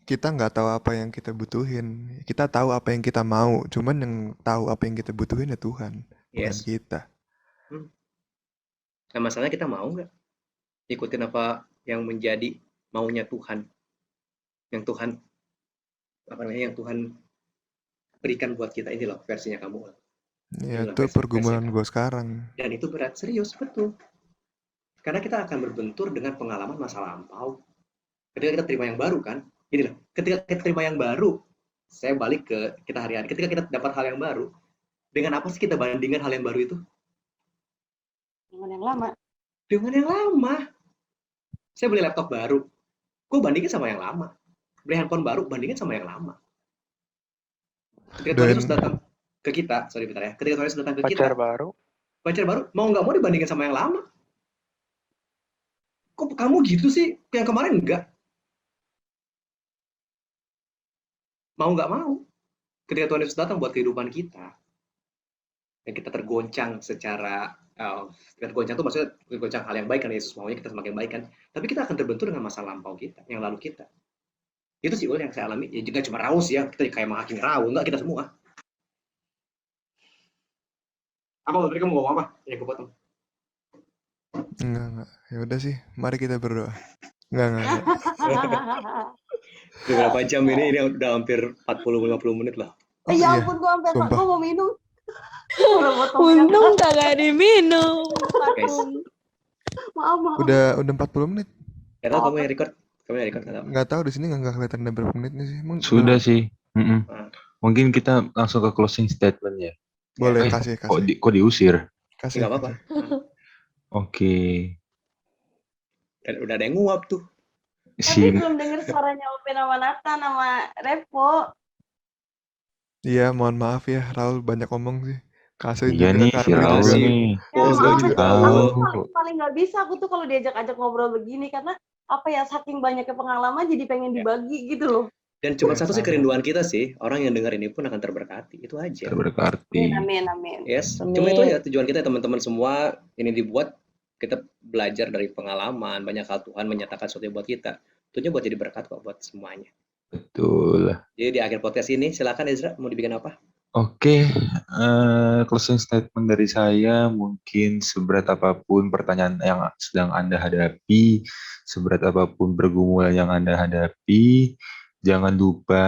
Speaker 4: Kita nggak tahu apa yang kita butuhin. Kita tahu apa yang kita mau. Cuman yang tahu apa yang kita butuhin ya Tuhan, bukan kita.
Speaker 1: Nah, masalahnya kita mau nggak ikutin apa yang menjadi maunya Tuhan, yang Tuhan berikan buat kita. Ini loh versinya kamu.
Speaker 4: Ya itu pergumulan gue sekarang.
Speaker 1: Dan itu berat, serius, betul. Karena kita akan berbentur dengan pengalaman masa lampau. Ketika kita terima yang baru kan, ini loh, ketika kita terima yang baru, saya balik ke kita hari-hari, ketika kita dapat hal yang baru, dengan apa sih kita bandingkan hal yang baru itu?
Speaker 2: Dengan yang lama.
Speaker 1: Dengan yang lama. Saya beli laptop baru, gue bandingin sama yang lama. Beli handphone baru, bandingin sama yang lama. Ketika Tuhan Yesus datang ke kita, ketika Tuhan Yesus datang ke kita, pacar baru, mau nggak mau dibandingin sama yang lama. Kok kamu gitu sih? Yang kemarin enggak. Mau nggak mau, ketika Tuhan Yesus datang buat kehidupan kita, dan kita tergoncang secara, tergoncang itu maksudnya tergoncang hal yang baik, karena Yesus maunya kita semakin baik kan, tapi kita akan terbentur dengan masa lampau kita, yang lalu kita. Itu sih yang saya alami, ya juga cuma raus ya, kita kayak menghakimi raus, enggak kita semua. Apa mereka mau ngomong apa? Ya gue potong.
Speaker 4: Enggak. Ya udah sih, mari kita berdoa. Enggak.
Speaker 1: Berapa jam ini udah hampir 40-50 menit lah.
Speaker 2: Ya ampun, gue mau minum.
Speaker 6: Untung kagak diminum.
Speaker 1: Guys.
Speaker 2: Maaf.
Speaker 4: Udah 40 menit.
Speaker 1: Gak tau kamu yang record
Speaker 4: nggak tahu di sini nggak kelihatan ada berapa menitnya sih.
Speaker 3: Sudah sih. Mungkin kita langsung ke closing statement ya.
Speaker 4: Boleh kasih.
Speaker 3: Kok diusir?
Speaker 1: Kasih. Nggak apa-apa.
Speaker 3: Oke.
Speaker 1: Dan udah ada yang nguap tuh.
Speaker 2: Tapi belum denger suaranya Open sama Nathan sama Revo.
Speaker 4: Iya, mohon maaf ya, Raul banyak ngomong sih.
Speaker 3: Iya nih, si Raul nih.
Speaker 2: Aku paling nggak bisa aku tuh kalau diajak-ajak ngobrol begini, karena apa ya, saking banyaknya pengalaman jadi pengen dibagi gitu loh.
Speaker 1: Dan cuma satu sih kerinduan kita sih, orang yang dengar ini pun akan terberkati, itu aja.
Speaker 3: Terberkati.
Speaker 2: Amin.
Speaker 1: Yes, cuma itu ya tujuan kita teman-teman semua, ini dibuat kita belajar dari pengalaman, banyak hal Tuhan menyatakan sesuatu buat kita. Tentunya buat jadi berkat kok buat semuanya.
Speaker 3: Betul.
Speaker 1: Jadi di akhir podcast ini silakan Ezra mau dibikin apa?
Speaker 3: Oke, closing statement dari saya, mungkin seberat apapun pertanyaan yang sedang Anda hadapi, seberat apapun pergumulan yang Anda hadapi, jangan lupa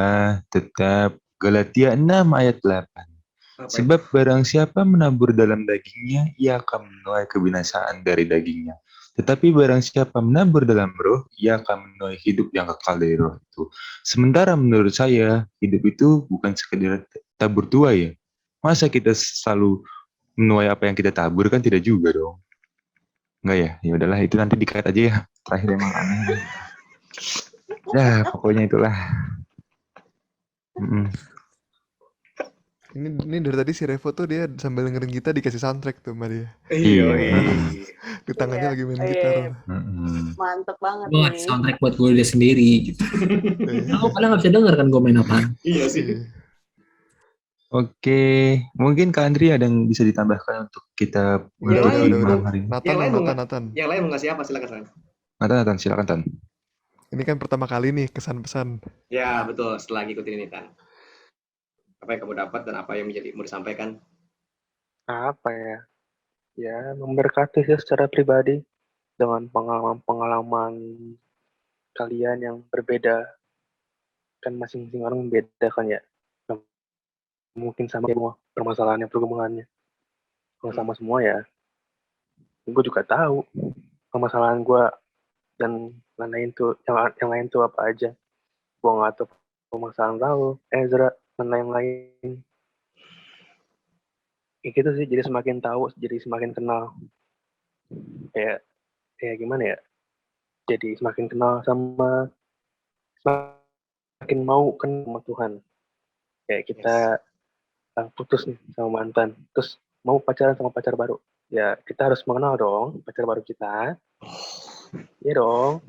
Speaker 3: tetap Galatia 6 ayat 8.
Speaker 1: Apa
Speaker 3: Sebab barang siapa menabur dalam dagingnya, ia akan menuai kebinasaan dari dagingnya. Tetapi barang siapa menabur dalam roh, ia akan menuai hidup yang kekal dari roh itu. Sementara menurut saya, hidup itu bukan sekedar tabur tuai ya. Masa kita selalu menuai apa yang kita tabur, kan tidak juga dong. Enggak ya? Ya udahlah, itu nanti dikat aja ya. Terakhir emang aneh. Ya, pokoknya itulah.
Speaker 4: Ini dari tadi si Revo tuh dia sambil dengerin kita dikasih soundtrack tuh sama dia.
Speaker 1: Iya.
Speaker 4: Di tangannya
Speaker 2: Iya.
Speaker 4: lagi main
Speaker 2: Iya.
Speaker 4: gitar.
Speaker 2: Mantep banget
Speaker 7: Gue
Speaker 2: nih.
Speaker 7: soundtrack buat gue udah sendiri gitu. Aku kadang nggak bisa denger kan gue main apa.
Speaker 1: Iya sih.
Speaker 3: Oke, mungkin Kak Andri ada yang bisa ditambahkan untuk kita menutupi malam hari ini.
Speaker 4: Nathan.
Speaker 1: Yang lain mau ngasih apa? Silakan.
Speaker 3: Nathan, silakan Tan.
Speaker 4: Ini kan pertama kali nih kesan-pesan.
Speaker 1: Ya betul, setelah ngikutin ini Tan. Apa yang kamu dapat dan apa yang mau disampaikan?
Speaker 5: Apa ya? Ya, memberkati sih secara pribadi dengan pengalaman kalian yang berbeda. Kan masing-masing orang beda kan ya. Mungkin sama semua permasalahannya, pergumulannya. Kalau sama semua ya, gue juga tahu permasalahan gue dan yang lain tuh apa aja. Gue nggak tahu permasalahan Raul, Ezra, dan lain-lain. Kayak gitu sih, jadi semakin tahu, jadi semakin kenal. Kayak gimana ya? Jadi semakin kenal semakin mau kenal sama Tuhan. Kayak kita putus nih sama mantan, terus mau pacaran sama pacar baru. Ya kita harus mengenal dong pacar baru kita. Iya dong.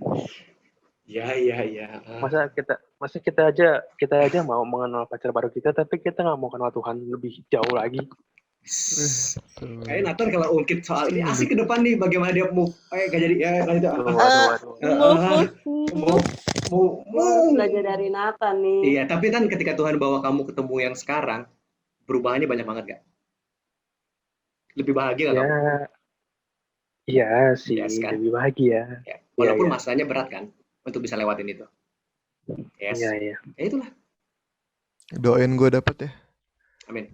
Speaker 1: Iya.
Speaker 5: Masa kita aja mau mengenal pacar baru kita, tapi kita nggak mau kenal Tuhan lebih jauh lagi.
Speaker 1: Kayak Nathan kalau ungkit soal ini asik ke depan nih, bagaimana dia move. Gak jadi ya kalau itu.
Speaker 2: Mau belajar dari Nathan nih.
Speaker 1: Iya, tapi kan ketika Tuhan bawa kamu ketemu yang sekarang, perubahannya banyak banget gak? Lebih bahagia gak kamu?
Speaker 5: Iya sih,
Speaker 1: Yes, kan?
Speaker 5: lebih bahagia.
Speaker 1: Ya. Walaupun masanya berat kan, untuk bisa lewatin itu. Yes.
Speaker 5: Iya.
Speaker 1: Ya itulah.
Speaker 4: Doain gue dapet ya.
Speaker 1: Amin.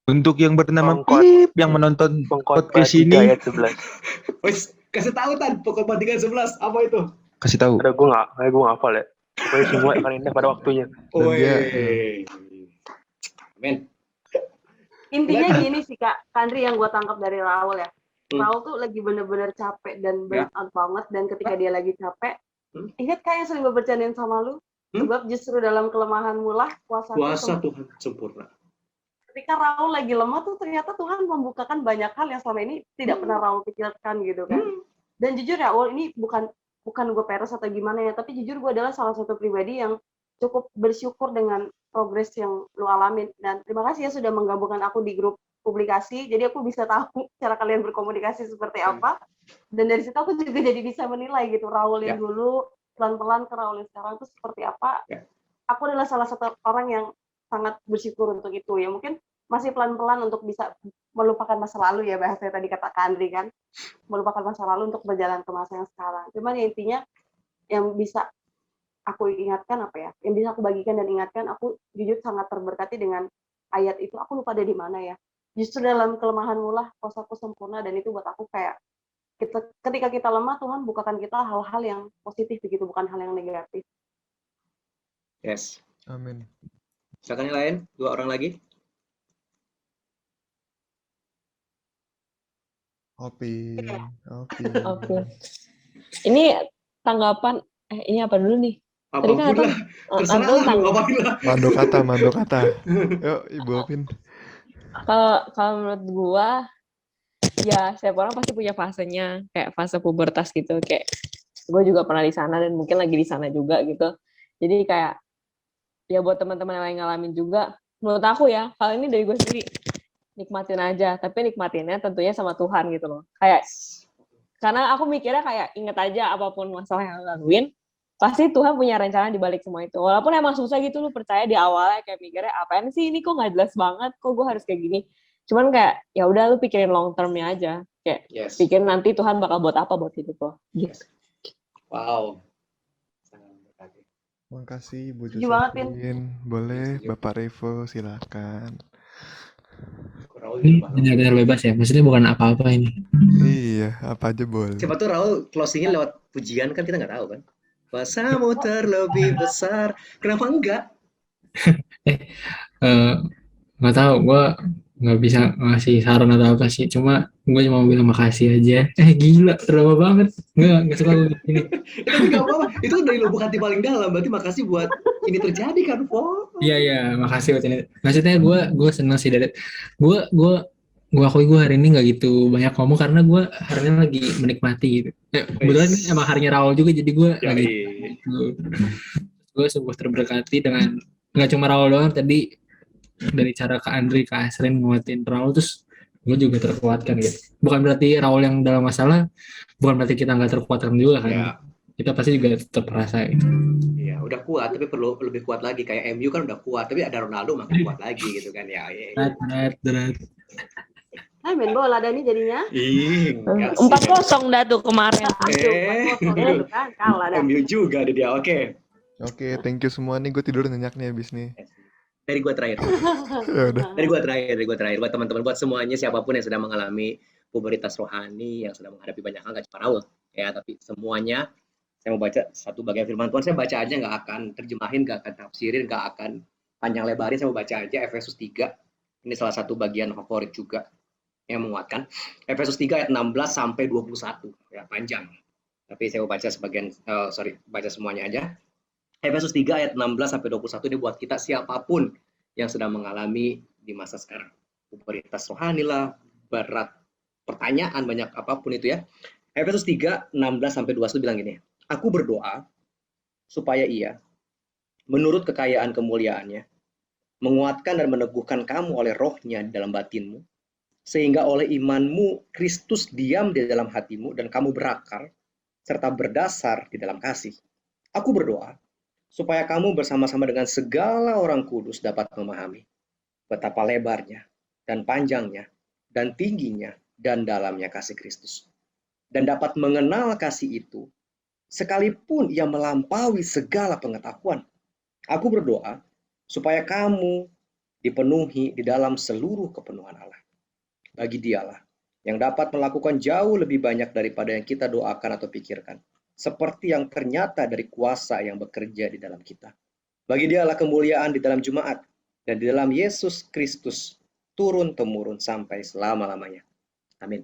Speaker 3: Untuk yang bernama Pip yang menonton podcast ini,
Speaker 1: Wes, kasih tahu Tan, pokok 3:11 apa itu?
Speaker 3: kasih tahu.
Speaker 5: Ada gue nggak hafal ya. Pokoknya semua akan indah pada waktunya.
Speaker 1: Amin.
Speaker 2: Intinya gini sih Kak Andri, yang gue tangkap dari Raul ya. Raul tuh lagi bener-bener capek dan burn out banget, dan ketika dia lagi capek, ingat Kak yang sering gue bercandain sama lu? Sebab justru dalam kelemahanmu lah kuasa
Speaker 1: Tuhan sempurna.
Speaker 2: Ketika Raul lagi lemah tuh ternyata Tuhan membukakan banyak hal yang selama ini tidak pernah Raul pikirkan gitu kan. Dan jujur ya Raul, ini bukan gue peres atau gimana ya, tapi jujur gue adalah salah satu pribadi yang cukup bersyukur dengan progres yang lu alamin. Dan terima kasih ya sudah menggabungkan aku di grup publikasi, jadi aku bisa tahu cara kalian berkomunikasi seperti apa. Dan dari situ aku juga jadi bisa menilai gitu Raul yang dulu pelan-pelan ke Raul yang sekarang itu seperti apa. Aku adalah salah satu orang yang sangat bersyukur untuk itu ya. Mungkin masih pelan-pelan untuk bisa melupakan masa lalu ya, bahasanya tadi kata Kak Andri kan, melupakan masa lalu untuk berjalan ke masa yang sekarang. Cuman ya intinya yang bisa aku ingatkan apa ya, yang bisa aku bagikan dan ingatkan, aku jujur sangat terberkati dengan ayat itu. Aku lupa ada di mana ya, justru dalam kelemahanmu lah kuasaku sempurna. Dan itu buat aku kayak ketika kita lemah, Tuhan bukakan kita hal-hal yang positif begitu, bukan hal yang negatif.
Speaker 1: Yes.
Speaker 4: Amin.
Speaker 1: Silakan yang lain, 2 orang lagi.
Speaker 4: Oke.
Speaker 6: Ini tanggapan ini apa dulu nih? Tadi kan
Speaker 4: Mando kata. Yuk, Ibu Opin.
Speaker 6: Kalau menurut gua, ya setiap orang pasti punya fasenya, kayak fase pubertas gitu. Kayak gue juga pernah di sana dan mungkin lagi di sana juga gitu. Jadi kayak ya buat teman-teman yang lain ngalamin juga, menurut aku ya, hal ini dari gue sendiri, nikmatin aja, tapi nikmatinnya tentunya sama Tuhan gitu loh. Kayak karena aku mikirnya kayak inget aja apapun masalah yang lo laluin, pasti Tuhan punya rencana di balik semua itu. Walaupun emang susah gitu, lu percaya di awalnya kayak mikirnya apaan sih ini, kok nggak jelas banget, kok gue harus kayak gini. Cuman kayak ya udah lu pikirin long termnya aja, kayak pikirin nanti Tuhan bakal buat apa buat hidup lo. Gitu.
Speaker 1: Wow.
Speaker 4: Makasih Bu
Speaker 2: Setuju banget, Pin.
Speaker 4: Josephine. Boleh Bapak Revo silakan.
Speaker 7: Ini benar-benar bebas ya, maksudnya bukan apa-apa ini.
Speaker 4: Iya, apa aja boleh.
Speaker 1: Siapa tuh Raul closingnya lewat pujian kan, kita nggak tahu kan. Kuasamu terlebih besar, kenapa enggak?
Speaker 7: Nggak tahu, gue nggak bisa ngasih saran atau apa sih, cuma gue cuma mau bilang makasih aja. Gila, drama banget. Nggak suka gue gini.
Speaker 1: Tapi nggak apa-apa, itu dari lubuk hati paling dalam, berarti makasih buat ini terjadi kan, Po.
Speaker 7: Iya, makasih buat ini. Maksudnya gue seneng sih dari gue akui gue hari ini nggak gitu banyak ngomong karena gue hari ini lagi menikmati gitu. Kebetulan ini emang harinya Raul juga, jadi gue lagi gue sungguh terberkati dengan nggak cuma Raul doang tadi, dari cara Kak Andri, Kak Asrin nguatin Raul, terus gue juga terkuatkan gitu. Bukan berarti Raul yang dalam masalah, bukan berarti kita nggak terkuatkan juga kan. Ya. Kita pasti juga tetap merasa gitu.
Speaker 1: Iya, udah kuat, tapi perlu lebih kuat lagi. Kayak MU kan udah kuat, tapi ada Ronaldo makin kuat lagi gitu kan ya.
Speaker 7: Berat.
Speaker 2: Main bola Dani jadinya.
Speaker 6: 4-0 dah tuh kemarin.
Speaker 2: Kan kalah dah.
Speaker 1: MU juga dia. Oke,
Speaker 4: thank you semua nih, gue tidur nyenyak nih abis nih.
Speaker 1: Dari gue terakhir. Dari gue terakhir buat teman-teman, buat semuanya, siapapun yang sedang mengalami puberitas rohani, yang sedang menghadapi banyak hal, nggak cuma Raul ya, tapi semuanya. Saya mau baca satu bagian firman Tuhan, saya baca aja, nggak akan terjemahin, nggak akan tafsirin, nggak akan panjang lebarin, saya mau baca aja Efesus 3. Ini salah satu bagian favorit juga yang menguatkan. Efesus 3 ayat 16 sampai 21, ya panjang. Tapi saya mau baca baca semuanya aja. Efesus 3 ayat 16 sampai 21 ini buat kita siapapun yang sedang mengalami di masa sekarang. Puberitas rohani lah, berat pertanyaan, banyak apapun itu ya. Efesus 3 16 sampai 21 bilang gini. Aku berdoa supaya Ia, menurut kekayaan kemuliaannya, menguatkan dan meneguhkan kamu oleh rohnya di dalam batinmu, sehingga oleh imanmu Kristus diam di dalam hatimu dan kamu berakar, serta berdasar di dalam kasih. Aku berdoa supaya kamu bersama-sama dengan segala orang kudus dapat memahami betapa lebarnya dan panjangnya dan tingginya dan dalamnya kasih Kristus, dan dapat mengenal kasih itu sekalipun ia melampaui segala pengetahuan. Aku berdoa supaya kamu dipenuhi di dalam seluruh kepenuhan Allah. Bagi Dialah yang dapat melakukan jauh lebih banyak daripada yang kita doakan atau pikirkan, seperti yang ternyata dari kuasa yang bekerja di dalam kita. Bagi Dialah kemuliaan di dalam Jumaat dan di dalam Yesus Kristus turun-temurun sampai selama-lamanya. Amin.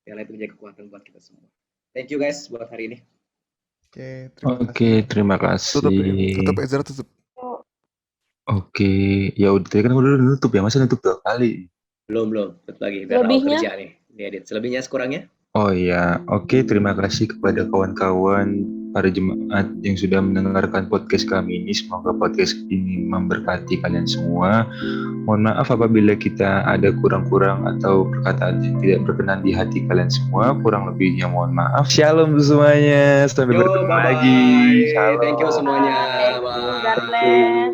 Speaker 1: Biarlah itu menjadi kekuatan buat kita semua. Thank you guys buat hari ini.
Speaker 3: Terima kasih.
Speaker 4: Tutup Ezra, tutup.
Speaker 3: Ya udah, tadi kan udah nutup ya, masa nutup 2 kali?
Speaker 1: Belum, tutup lagi. Biar Raul kerja nih, diedit. Selebihnya sekurangnya.
Speaker 3: Oh iya, terima kasih kepada kawan-kawan para jemaat yang sudah mendengarkan podcast kami ini. Semoga podcast ini memberkati kalian semua. Mohon maaf apabila kita ada kurang-kurang atau perkataan yang tidak berkenan di hati kalian semua. Kurang lebihnya mohon maaf. Shalom semuanya, sampai bertemu lagi.
Speaker 1: Thank you semuanya.
Speaker 2: God bless.